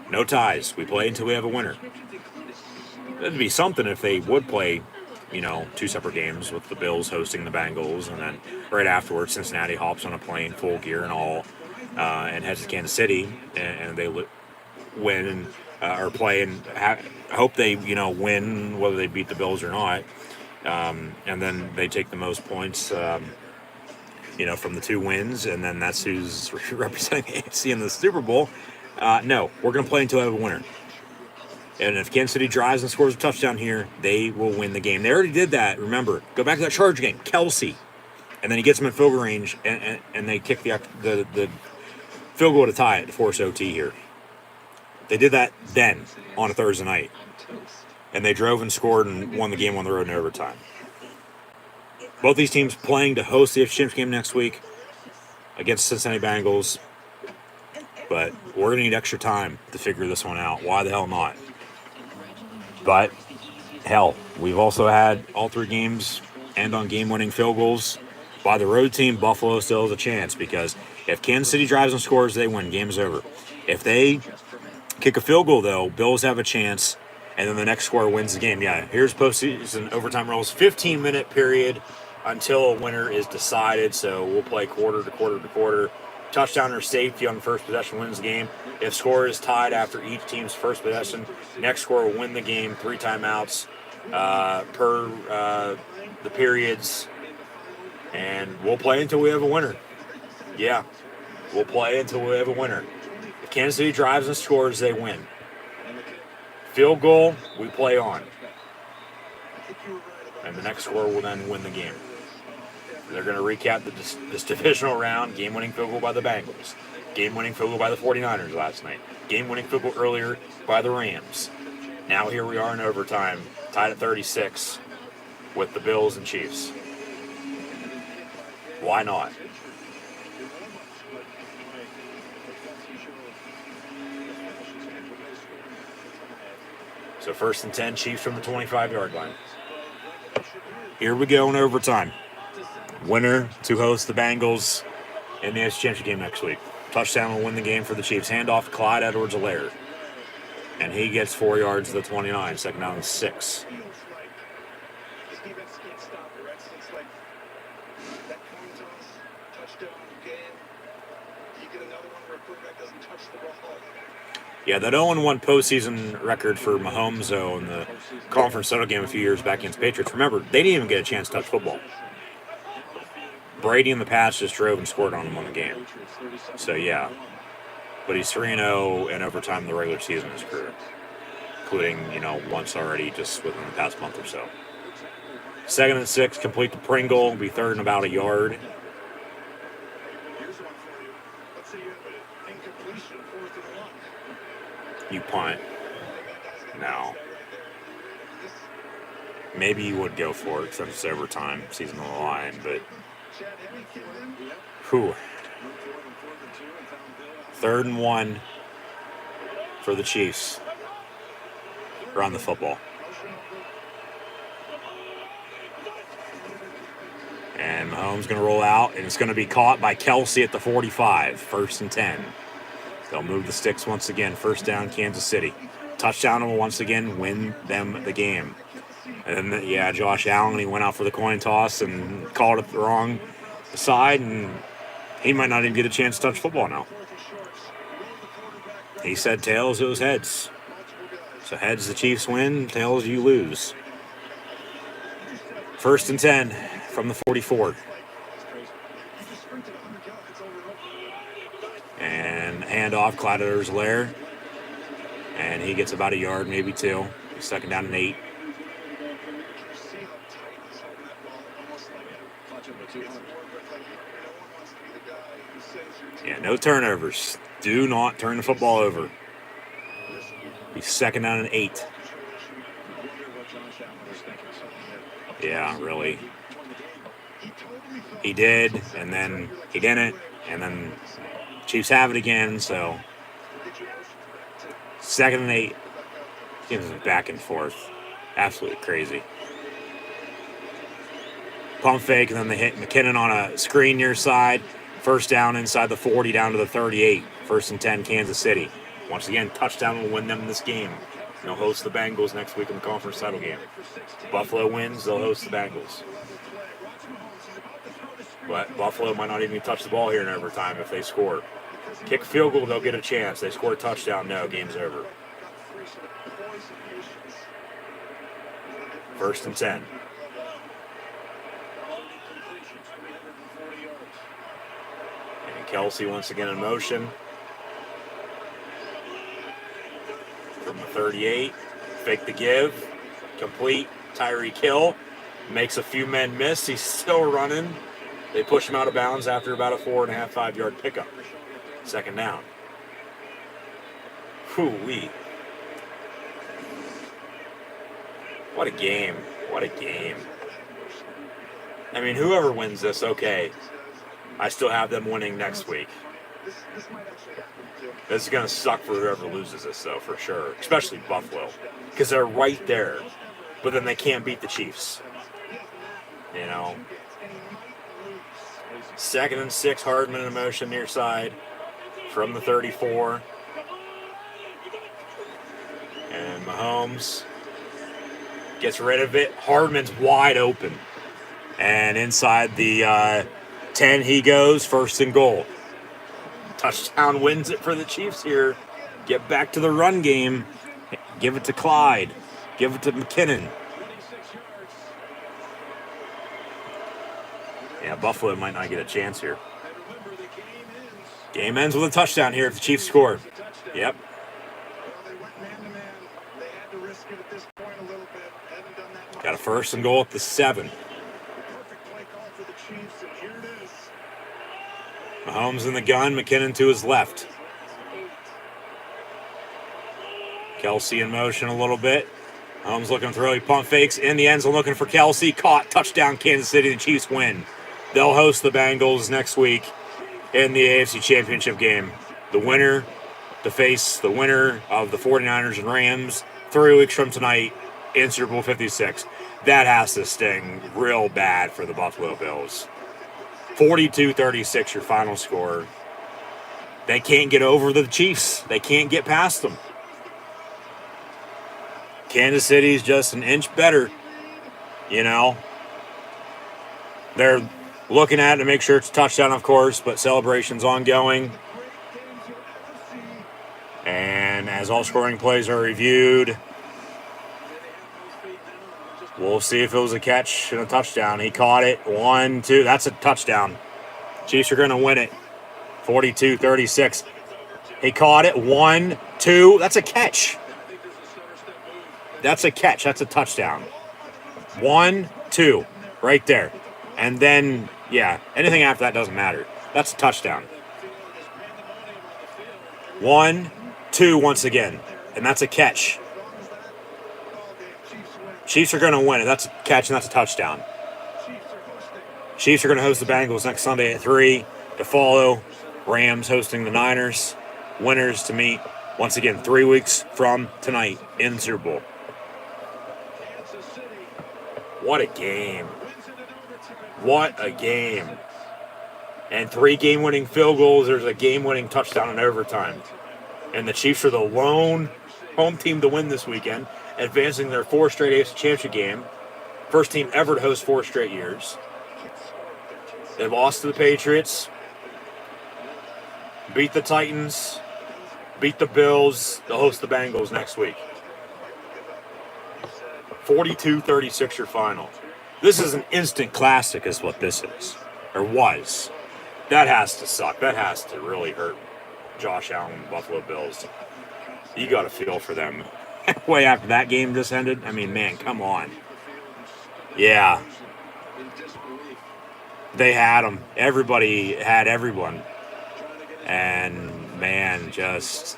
Speaker 1: No ties. We play until we have a winner. It'd be something if they would play, 2 separate games with the Bills hosting the Bengals, and then right afterwards, Cincinnati hops on a plane, full gear and all, and heads to Kansas City, and they win or play, and hope they, win, whether they beat the Bills or not, and then they take the most points, from the 2 wins, and then that's who's representing the AFC in the Super Bowl. No, we're going to play until we have a winner. And if Kansas City drives and scores a touchdown here, they will win the game. They already did that. Remember, go back to that Charger game. Kelce. And then he gets them in field goal range, and they kick the field goal to tie it to force OT here. They did that then on a Thursday night. And they drove and scored and won the game on the road in overtime. Both these teams playing to host the AFC Championship game next week against Cincinnati Bengals. But we're going to need extra time to figure this one out. Why the hell not? But, hell, we've also had all 3 games end on game-winning field goals by the road team. Buffalo still has a chance because if Kansas City drives and scores, they win. Game's over. If they kick a field goal, though, Bills have a chance, and then the next score wins the game. Yeah, here's postseason overtime rules. 15-minute period until a winner is decided, so we'll play quarter to quarter to quarter. Touchdown or safety on the first possession wins the game. If score is tied after each team's first possession, next score will win the game. 3 timeouts per the periods. And we'll play until we have a winner. Yeah, we'll play until we have a winner. If Kansas City drives and scores, they win. Field goal, we play on. And the next score will then win the game. They're going to recap this divisional round. Game-winning field goal by the Bengals. Game-winning field goal by the 49ers last night. Game-winning field goal earlier by the Rams. Now here we are in overtime, tied at 36 with the Bills and Chiefs. Why not? So 1st and 10, Chiefs from the 25-yard line. Here we go in overtime. Winner to host the Bengals in the AFC Championship game next week. Touchdown will win the game for the Chiefs. Handoff to Clyde Edwards-Helaire. And he gets 4 yards to the 29. Second down and 6. Yeah, that 0-1 postseason record for Mahomes, though, in the conference title game a few years back against Patriots. Remember, they didn't even get a chance to touch football. Brady in the past just drove and scored on him on the game. So, yeah. But he's 3-0 in overtime in the regular season in his career. Including, once already just within the past month or so. 2nd and 6, complete to Pringle. Be 3rd and about a yard. You punt. No. Maybe you would go for it since it's overtime, season on the line, but whew. 3rd and 1 for the Chiefs. Run the football. And Mahomes going to roll out, and it's going to be caught by Kelsey at the 45. 1st and 10. They'll move the sticks once again. 1st down, Kansas City. Touchdown will once again win them the game. And then, Josh Allen, he went out for the coin toss and called it the wrong side, and he might not even get a chance to touch football now. He said tails, it was heads. So heads, the Chiefs win. Tails, you lose. 1st and 10 from the 44. And handoff, Clyde Edwards-Helaire. And he gets about a yard, maybe 2. 2nd down and 8. Yeah, no turnovers. Do not turn the football over. Be 2nd down and 8. Yeah, really. He did, and then he didn't, and then Chiefs have it again, so 2nd and 8. Games back and forth. Absolutely crazy. Pump fake, and then they hit McKinnon on a screen near side. 1st down inside the 40 down to the 38. 1st and 10, Kansas City. Once again, touchdown will win them this game. They'll host the Bengals next week in the conference title game. Buffalo wins, they'll host the Bengals. But Buffalo might not even touch the ball here in overtime if they score. Kick a field goal, they'll get a chance. They score a touchdown, no, game's over. 1st and 10. And Kelsey once again in motion. From the 38, fake the give, complete. Tyreek Hill makes a few men miss. He's still running. They push him out of bounds after about a 4.5 yard pickup. Second down. Whoo-wee. What a game. What a game. I mean, whoever wins this, okay. I still have them winning next week.
Speaker 5: This might actually happen too.
Speaker 1: This is going to suck for whoever loses this, though, for sure. Especially Buffalo. Because they're right there. But then they can't beat the Chiefs. You know. 2nd and 6, Hardman in motion near side. From the 34. And Mahomes gets rid of it. Hardman's wide open. And inside the 10 he goes, 1st and goal. Touchdown wins it for the Chiefs here. Get back to the run game. Give it to Clyde. Give it to McKinnon. Yeah, Buffalo might not get a chance here. Game ends with a touchdown here if the Chiefs score. Yep. Got a 1st and goal at the 7. Mahomes in the gun, McKinnon to his left. Kelsey in motion a little bit. Mahomes looking to throw, he pump fakes in the end zone looking for Kelsey. Caught, touchdown, Kansas City, the Chiefs win. They'll host the Bengals next week in the AFC Championship game. The winner to face the winner of the 49ers and Rams 3 weeks from tonight in Super Bowl 56. That has to sting real bad for the Buffalo Bills. 42-36 your final score. They can't get over the Chiefs. They can't get past them. Kansas City's just an inch better. You know. They're looking at it to make sure it's a touchdown, of course, but celebration's ongoing. And as all scoring plays are reviewed, we'll see if it was a catch and a touchdown. He caught it. 1, 2. That's a touchdown. Chiefs are going to win it. 42-36. He caught it. 1, 2. That's a catch. That's a catch. That's a touchdown. 1, 2. Right there. And then, yeah, anything after that doesn't matter. That's a touchdown. 1, 2 once again. And that's a catch. Chiefs are going to win it. That's a catch and that's a touchdown. Chiefs are going to host the Bengals next Sunday at 3 to follow. Rams hosting the Niners. Winners to meet once again 3 weeks from tonight in the Super Bowl. What a game. What a game. And 3 game-winning field goals. There's a game-winning touchdown in overtime. And the Chiefs are the lone home team to win this weekend, advancing their 4th straight AFC Championship game. First team ever to host 4 straight years. They've lost to the Patriots, beat the Titans, beat the Bills. They'll host the Bengals next week. 42-36 your final. This is an instant classic is what this is, or was. That has to suck. That has to really hurt Josh Allen and Buffalo Bills. You got to feel for them. Way after that game just ended, I mean, man, come on. Yeah. They had them. Everybody had everyone. And, man, just,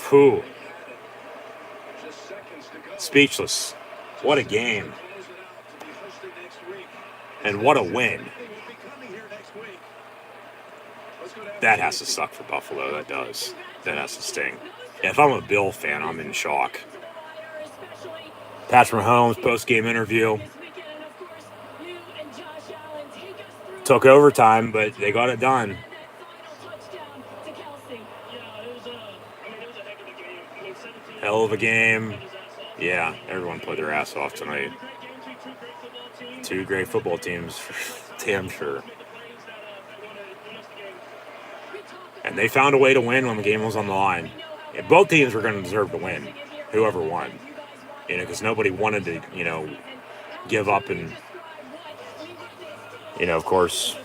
Speaker 1: whew. Speechless. What a game. And what a win. That has to suck for Buffalo. That does. That has to sting. If I'm a Bill fan, I'm in shock. Patrick Mahomes post-game interview. Took overtime, but they got it done. Hell of a game. Yeah, everyone played their ass off tonight. 2 great football teams, for damn sure. And they found a way to win when the game was on the line. And both teams were going to deserve to win, whoever won. You know, because nobody wanted to, you know, give up and, you know, of course,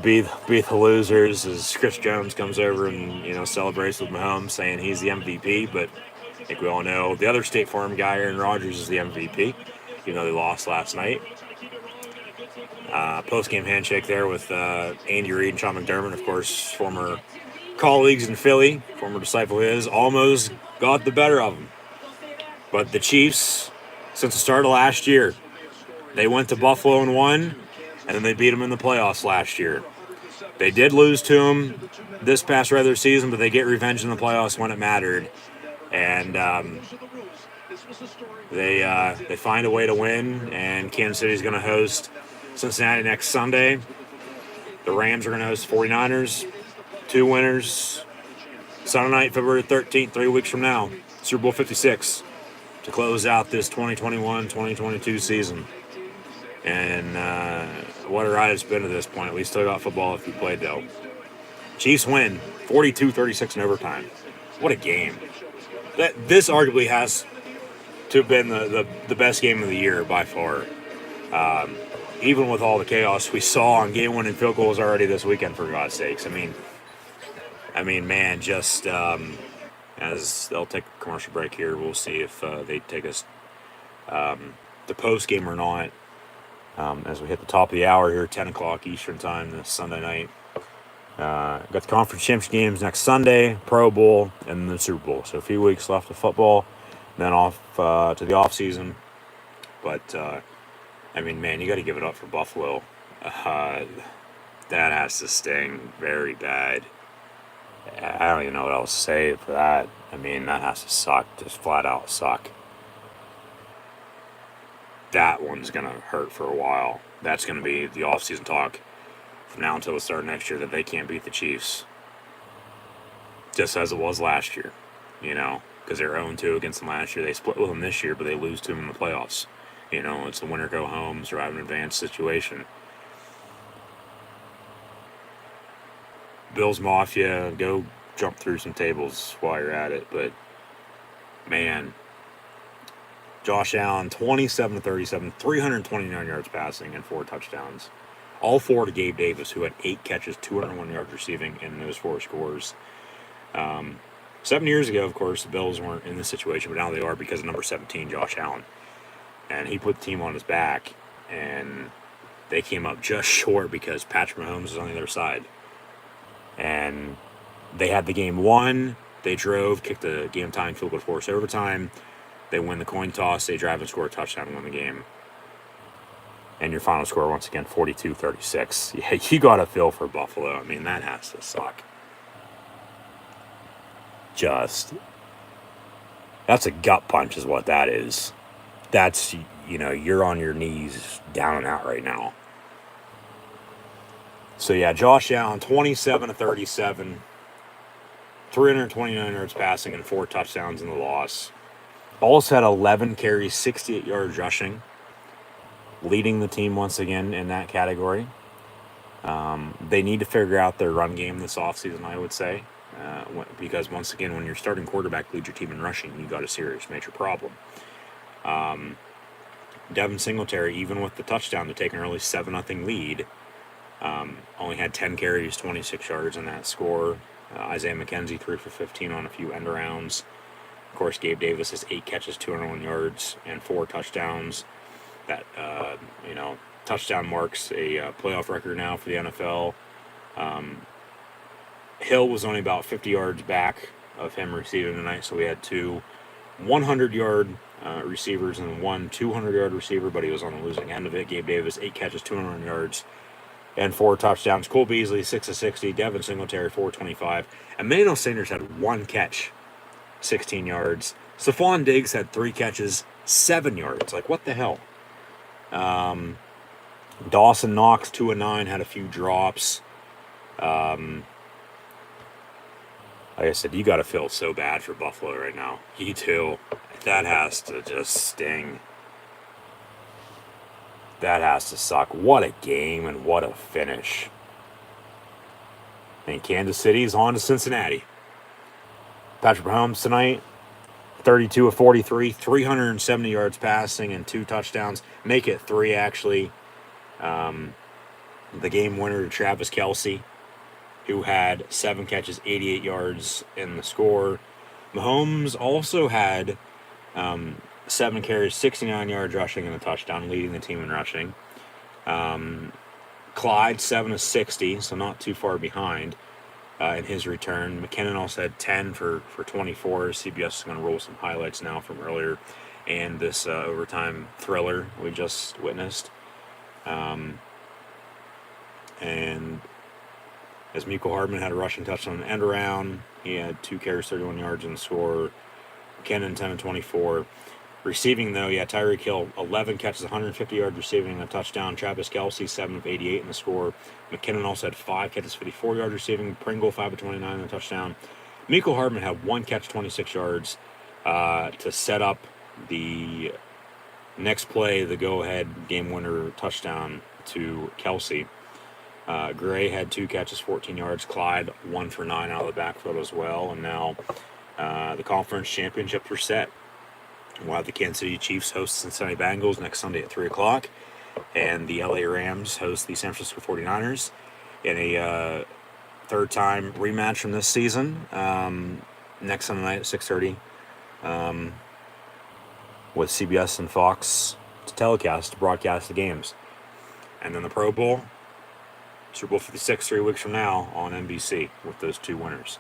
Speaker 1: be the losers as Chris Jones comes over and, you know, celebrates with Mahomes saying he's the MVP. But I think we all know the other State Farm guy, Aaron Rodgers, is the MVP, even though they lost last night. Post-game handshake there with Andy Reid and Sean McDermott, of course, former colleagues in Philly, former disciple of his, almost got the better of him. But the Chiefs, since the start of last year, they went to Buffalo and won, and then they beat them in the playoffs last year. They did lose to them this past regular season, but they get revenge in the playoffs when it mattered. And they find a way to win, and Kansas City is going to host Cincinnati next Sunday. The Rams are going to host 49ers. 2 winners. Sunday night, February 13th, 3 weeks from now. Super Bowl 56 to close out this 2021-2022 season. And what a ride it's been to this point. We still got football if we played, though. Chiefs win 42-36 in overtime. What a game. This arguably has to have been the best game of the year by far. Even with all the chaos we saw on game-winning field goals already this weekend, for God's sakes. I mean, man, just as they'll take a commercial break here, we'll see if they take us to post-game or not. As we hit the top of the hour here, 10 o'clock Eastern time this Sunday night. Got the conference championship games next Sunday, Pro Bowl, and the Super Bowl. So a few weeks left of football, then off to the off season. But man, you got to give it up for Buffalo. That has to sting very bad. I don't even know what else to say for that. That has to suck, just flat out suck. That one's going to hurt for a while. That's going to be the off-season talk from now until the start of next year, that they can't beat the Chiefs. Just as it was last year, because they're 0-2 against them last year. They split with them this year, but they lose to them in the playoffs. It's a winner go home, survive an advanced situation. Bills Mafia, go jump through some tables while you're at it. But, man, Josh Allen, 27-37, 329 yards passing and 4 touchdowns. All 4 to Gabe Davis, who had 8 catches, 201 yards receiving in those 4 scores. 7 years ago, of course, the Bills weren't in this situation, but now they are because of number 17, Josh Allen. And he put the team on his back, and they came up just short because Patrick Mahomes was on the other side. And they had the game won. They drove, kicked the game-tying field goal to force overtime. They win the coin toss. They drive and score a touchdown and win the game. And your final score, once again, 42-36. Yeah, you got to feel for Buffalo. That has to suck. That's a gut punch is what that is. That's, you're on your knees down and out right now. So, yeah, Josh Allen, 27-37, 329 yards passing and 4 touchdowns in the loss. Also had 11 carries, 68 yards rushing, leading the team once again in that category. They need to figure out their run game this offseason, I would say, because once again, when your starting quarterback leads your team in rushing, you got a serious major problem. Devin Singletary, even with the touchdown to take an early 7-0 lead, only had 10 carries, 26 yards in that score. Isaiah McKenzie 3 for 15 on a few end arounds. Of course, Gabe Davis has 8 catches, 201 yards, and 4 touchdowns. That, touchdown marks a playoff record now for the NFL. Hill was only about 50 yards back of him receiving tonight, so we had 2 100-yard receivers and 1 200-yard receiver, but he was on the losing end of it. Gabe Davis, 8 catches, 200 yards, and 4 touchdowns. Cole Beasley, 6 of 60. Devin Singletary, 425. Emmanuel Sanders had 1 catch, 16 yards. Stephon Diggs had 3 catches, 7 yards. What the hell? Dawson Knox, 2 of 9, had a few drops. Like I said, you got to feel so bad for Buffalo right now. You too. That has to just sting. That has to suck. What a game and what a finish. And Kansas City's on to Cincinnati. Patrick Mahomes tonight, 32 of 43, 370 yards passing and 2 touchdowns. Make it 3, actually. The game winner to Travis Kelce, who had 7 catches, 88 yards in the score. Mahomes also had 7 carries, 69 yards rushing and a touchdown, leading the team in rushing. Clyde 7 of 60, so not too far behind in his return. McKinnon also had 10 for 24. CBS is going to roll some highlights now from earlier and this overtime thriller we just witnessed. And as Miko Hardman had a rushing touchdown and end around, he had 2 carries, 31 yards in the score. McKinnon 10 of 24. Receiving, though, Tyreek Hill, 11 catches, 150 yards receiving, and a touchdown. Travis Kelce, 7 of 88 in the score. McKinnon also had 5 catches, 54 yards receiving. Pringle, 5 of 29 in the touchdown. Miko Hardman had 1 catch, 26 yards to set up the next play, the go-ahead game-winner touchdown to Kelce. Gray had 2 catches, 14 yards. Clyde, 1 for 9 out of the backfield as well. And now the conference championships are set. We'll have the Kansas City Chiefs host the Cincinnati Bengals next Sunday at 3 o'clock. And the LA Rams host the San Francisco 49ers in a third-time rematch from this season next Sunday night at 6:30 with CBS and Fox to broadcast the games. And then the Pro Bowl, Super Bowl 56, 3 weeks from now on NBC with those 2 winners.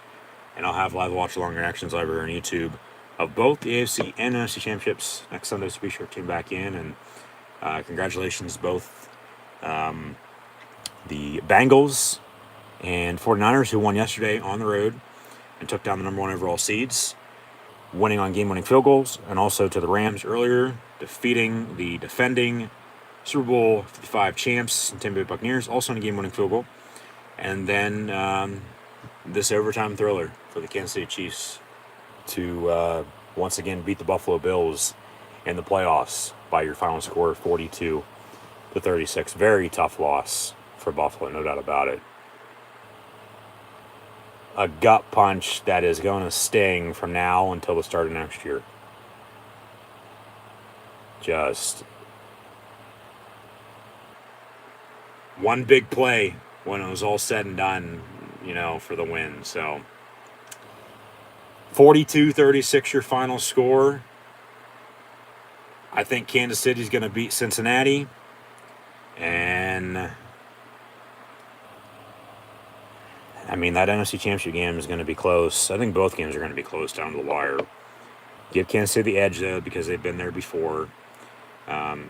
Speaker 1: And I'll have live watch-along reactions live here on YouTube of both the AFC and NFC championships next Sunday, so be sure to tune back in. And congratulations both the Bengals and 49ers, who won yesterday on the road and took down the number 1 overall seeds, winning on game-winning field goals, and also to the Rams earlier, defeating the defending Super Bowl 55 champs, Tampa Bay Buccaneers, also in a game-winning field goal. And then this overtime thriller for the Kansas City Chiefs to once again beat the Buffalo Bills in the playoffs by your final score, 42-36. Very tough loss for Buffalo, no doubt about it. A gut punch that is going to sting from now until the start of next year. Just one big play when it was all said and done, for the win. So 42-36 your final score. I think Kansas City's going to beat Cincinnati. And that NFC Championship game is going to be close. I think both games are going to be close down to the wire. Give Kansas City the edge, though, because they've been there before.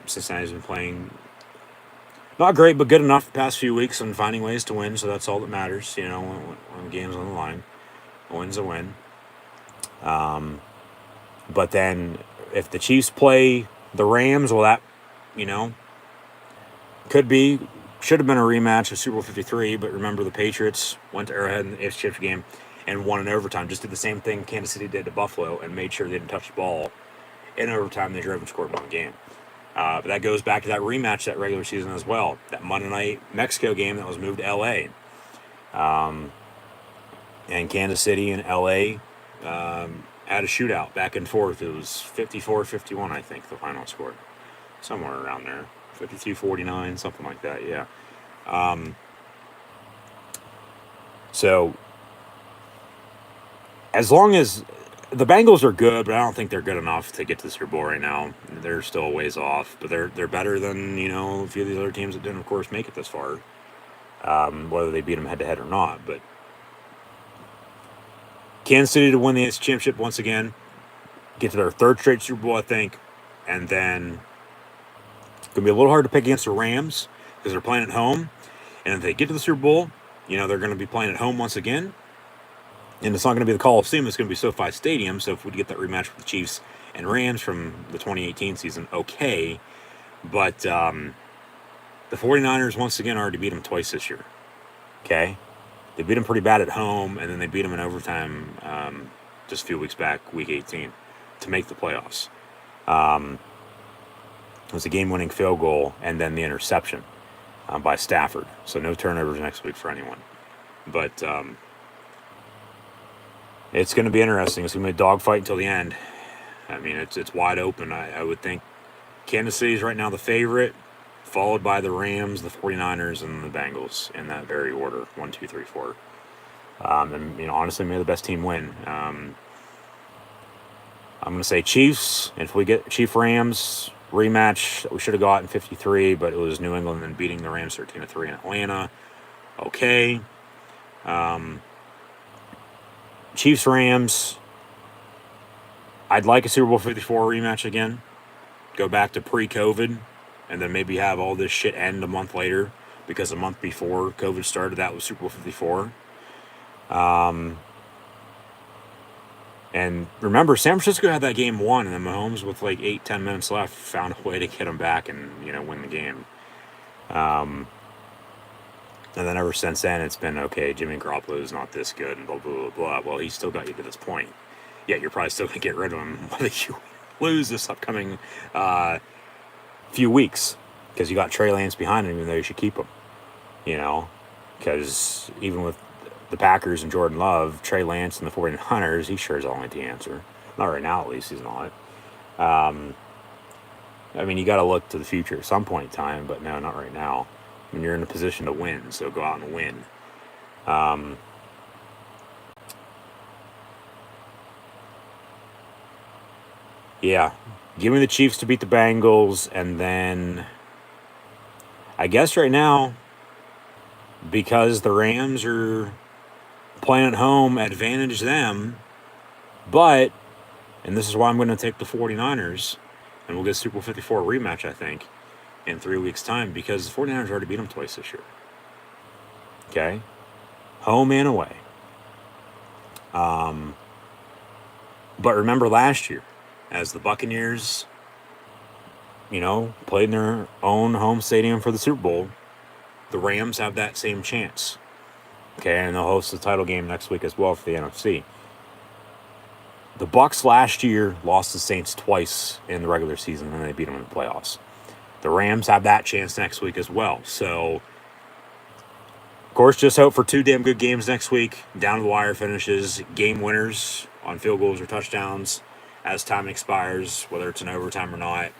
Speaker 1: Cincinnati's been playing not great, but good enough the past few weeks and finding ways to win, so that's all that matters, when the game's on the line. A win's a win. But then if the Chiefs play the Rams, well, that, should have been a rematch of Super Bowl 53, but remember the Patriots went to Arrowhead in the AFC Championship game and won in overtime. Just did the same thing Kansas City did to Buffalo and made sure they didn't touch the ball. In overtime, they drove and scored one game. But that goes back to that rematch that regular season as well. That Monday night Mexico game that was moved to L.A. And Kansas City and L.A. Had a shootout back and forth. It was 54-51, I think, the final score. Somewhere around there. 52-49, something like that, yeah. So, as long as the Bengals are good, but I don't think they're good enough to get to the Super Bowl right now. They're still a ways off, but they're better than, a few of these other teams that didn't, of course, make it this far. Whether they beat them head-to-head or not, but Kansas City to win the AFC Championship once again, get to their 3rd straight Super Bowl, I think, and then it's going to be a little hard to pick against the Rams because they're playing at home, and if they get to the Super Bowl, they're going to be playing at home once again, and it's not going to be the Coliseum, it's going to be SoFi Stadium, so if we get that rematch with the Chiefs and Rams from the 2018 season, okay, but the 49ers once again already beat them twice this year, okay? They beat them pretty bad at home, and then they beat them in overtime just a few weeks back, Week 18, to make the playoffs. It was a game-winning field goal and then the interception by Stafford. So no turnovers next week for anyone. But it's going to be interesting. It's going to be a dogfight until the end. It's wide open. I would think Kansas City is right now the favorite, followed by the Rams, the 49ers, and the Bengals in that very order, 1, 2, 3, 4. And honestly, may the best team win. I'm going to say Chiefs. If we get Chief Rams, rematch that we should have got in 53, but it was New England and beating the Rams 13-3 in Atlanta. Okay. Chiefs Rams. I'd like a Super Bowl 54 rematch again. Go back to pre-COVID, and then maybe have all this shit end a month later, because a month before COVID started, that was Super Bowl 54. And remember, San Francisco had that game won, and then Mahomes, with like 8-10 minutes left, found a way to get them back and, win the game. And then ever since then, it's been, okay, Jimmy Garoppolo is not this good, and blah, blah, blah, blah. Well, he still got you to this point. Yeah, you're probably still going to get rid of him whether you lose this upcoming few weeks, because you got Trey Lance behind him, even though you should keep him. Because even with the Packers and Jordan Love, Trey Lance and the 49ers, he sure is only the answer. Not right now, at least he's not. You got to look to the future at some point in time, but no, not right now. You're in a position to win, so go out and win. Yeah, give me the Chiefs to beat the Bengals, and then I guess right now, because the Rams are playing at home, advantage them, but, and this is why I'm going to take the 49ers, and we'll get a Super Bowl 54 rematch, I think, in 3 weeks' time, because the 49ers already beat them twice this year. Okay? Home and away. But remember last year, as the Buccaneers, played in their own home stadium for the Super Bowl, the Rams have that same chance. Okay, and they'll host the title game next week as well for the NFC. The Bucs last year lost the Saints twice in the regular season, and they beat them in the playoffs. The Rams have that chance next week as well. So, of course, just hope for 2 damn good games next week. Down to the wire finishes, game winners on field goals or touchdowns as time expires, whether it's an overtime or not.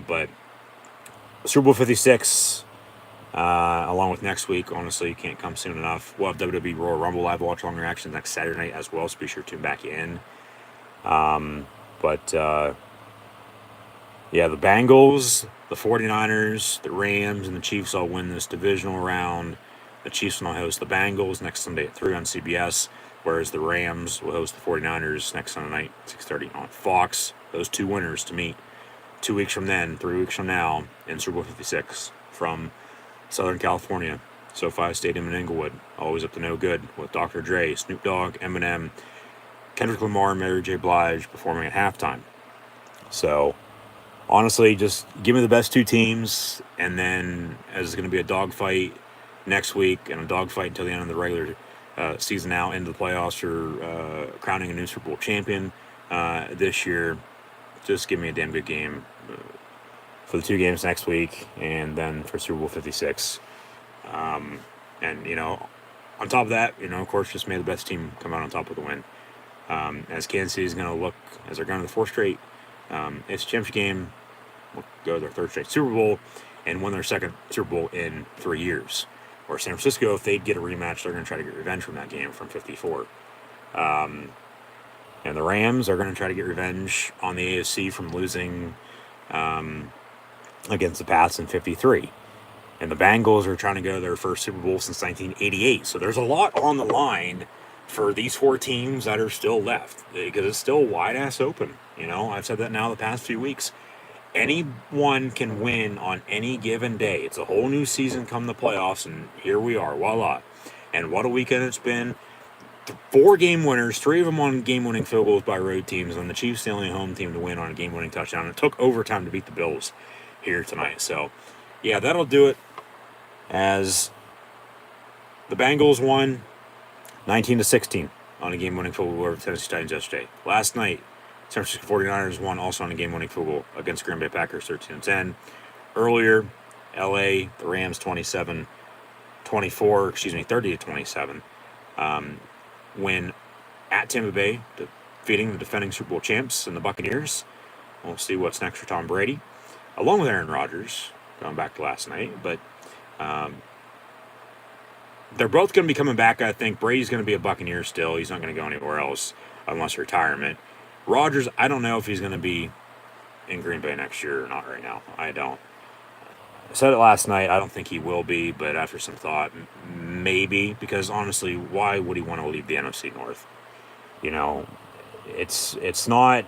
Speaker 1: But Super Bowl 56, along with next week, honestly, can't come soon enough. We'll have WWE Royal Rumble live watch-along reactions next Saturday night as well, so be sure to tune back in. Yeah, the Bengals, the 49ers, the Rams, and the Chiefs all win this divisional round. The Chiefs will host the Bengals next Sunday at 3 on CBS, whereas the Rams will host the 49ers next Sunday night, 6:30 on Fox. Those 2 winners to meet 2 weeks from then, 3 weeks from now, in Super Bowl 56 from Southern California, SoFi Stadium in Inglewood. Always up to no good with Dr. Dre, Snoop Dogg, Eminem, Kendrick Lamar, and Mary J. Blige performing at halftime. So, honestly, just give me the best 2 teams, and then as it's going to be a dogfight next week and a dogfight until the end of the regular season now into the playoffs for crowning a new Super Bowl champion this year, just give me a damn good game for the 2 games next week, and then for Super Bowl 56. And, on top of that, of course, just may the best team come out on top with the win. As Kansas City is going to look, as they're going to the 4th straight, it's a championship game, will go to their 3rd straight Super Bowl, and win their 2nd Super Bowl in 3 years. Or San Francisco, if they get a rematch, they're going to try to get revenge from that game from 54. And the Rams are going to try to get revenge on the AFC from losing against the Pats in 53. And the Bengals are trying to go to their first Super Bowl since 1988. So there's a lot on the line for these 4 teams that are still left, because it's still wide-ass open. I've said that now the past few weeks. Anyone can win on any given day. It's a whole new season come the playoffs, and here we are, voila. And what a weekend it's been. 4 game winners, 3 of them on game-winning field goals by road teams, and the Chiefs the only home team to win on a game-winning touchdown. It took overtime to beat the Bills here tonight. So, yeah, that'll do it, as the Bengals won 19-16 on a game-winning field goal over Tennessee Titans yesterday. Last night, San Francisco 49ers won also on a game-winning field goal against Green Bay Packers 13-10. Earlier, LA, the Rams 30-27. Win at Tampa Bay, defeating the defending Super Bowl champs and the Buccaneers. We'll see what's next for Tom Brady, along with Aaron Rodgers, going back to last night. But they're both going to be coming back, I think. Brady's going to be a Buccaneer still. He's not going to go anywhere else unless retirement. Rodgers, I don't know if he's going to be in Green Bay next year or not right now. I don't. I said it last night. I don't think he will be, but after some thought, maybe, because honestly, why would he want to leave the NFC North? You know, it's not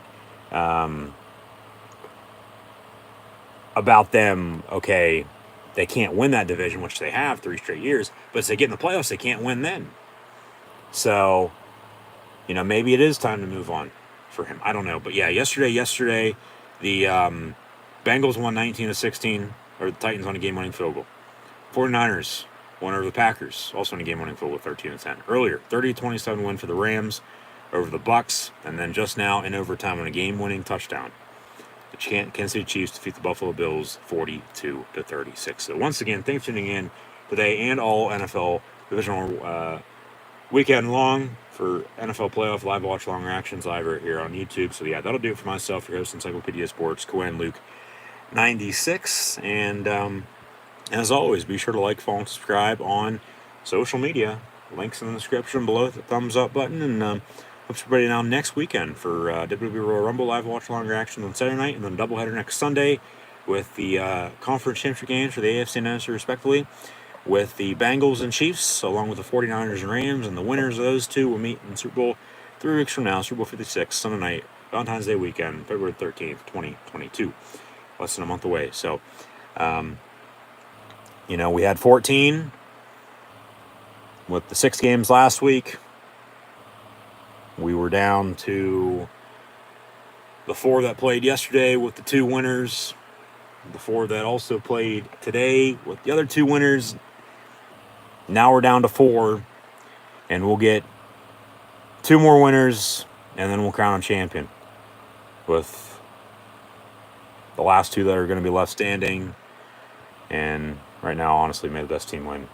Speaker 1: about them. Okay, they can't win that division, which they have 3 straight years, but as they get in the playoffs, they can't win then. So, you know, maybe it is time to move on for him. I don't know, but yeah, yesterday, the Bengals won 19-16, or the Titans on a game-winning field goal. 49ers won over the Packers, also on a game-winning field goal, 13-10. Earlier, 30-27 win for the Rams over the Bucks, and then just now in overtime on a game-winning touchdown, the Kansas City Chiefs defeat the Buffalo Bills 42-36. So once again, thanks for tuning in today and all NFL divisional weekend long for NFL playoff live watch long reactions live right here on YouTube. So yeah, that'll do it for myself, your host, Encyclopedia Sports, Cohen Luke 96. And as always, be sure to like, follow, and subscribe on social media. Links in the description below, the thumbs up button, and hope everybody now next weekend for WWE Royal Rumble live watch long reactions on Saturday night, and then doubleheader next Sunday with the conference championship games for the AFC and NFC respectively, with the Bengals and Chiefs, along with the 49ers and Rams, and the winners of those two will meet in Super Bowl 3 weeks from now, Super Bowl 56, Sunday night, Valentine's Day weekend, February 13th, 2022. Less than a month away. So, you know, we had 14 with the 6 games last week. We were down to the 4 that played yesterday with the 2 winners, the 4 that also played today with the other 2 winners. Now we're down to 4, and we'll get 2 more winners, and then we'll crown a champion with the last 2 that are going to be left standing. And right now, honestly, may the best team win.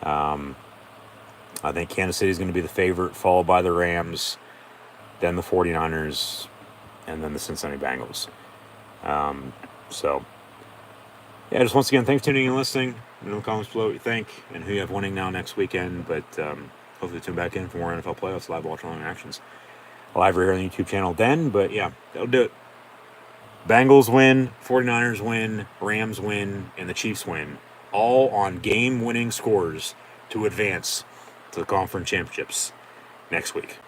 Speaker 1: I think Kansas City is going to be the favorite, followed by the Rams, then the 49ers, and then the Cincinnati Bengals. So, yeah, just once again, thanks for tuning in and listening. In the comments below what you think and who you have winning now next weekend. But hopefully tune back in for more NFL playoffs, live watch long actions. Live right here on the YouTube channel then. But yeah, that'll do it. Bengals win, 49ers win, Rams win, and the Chiefs win. All on game-winning scores to advance to the conference championships next week.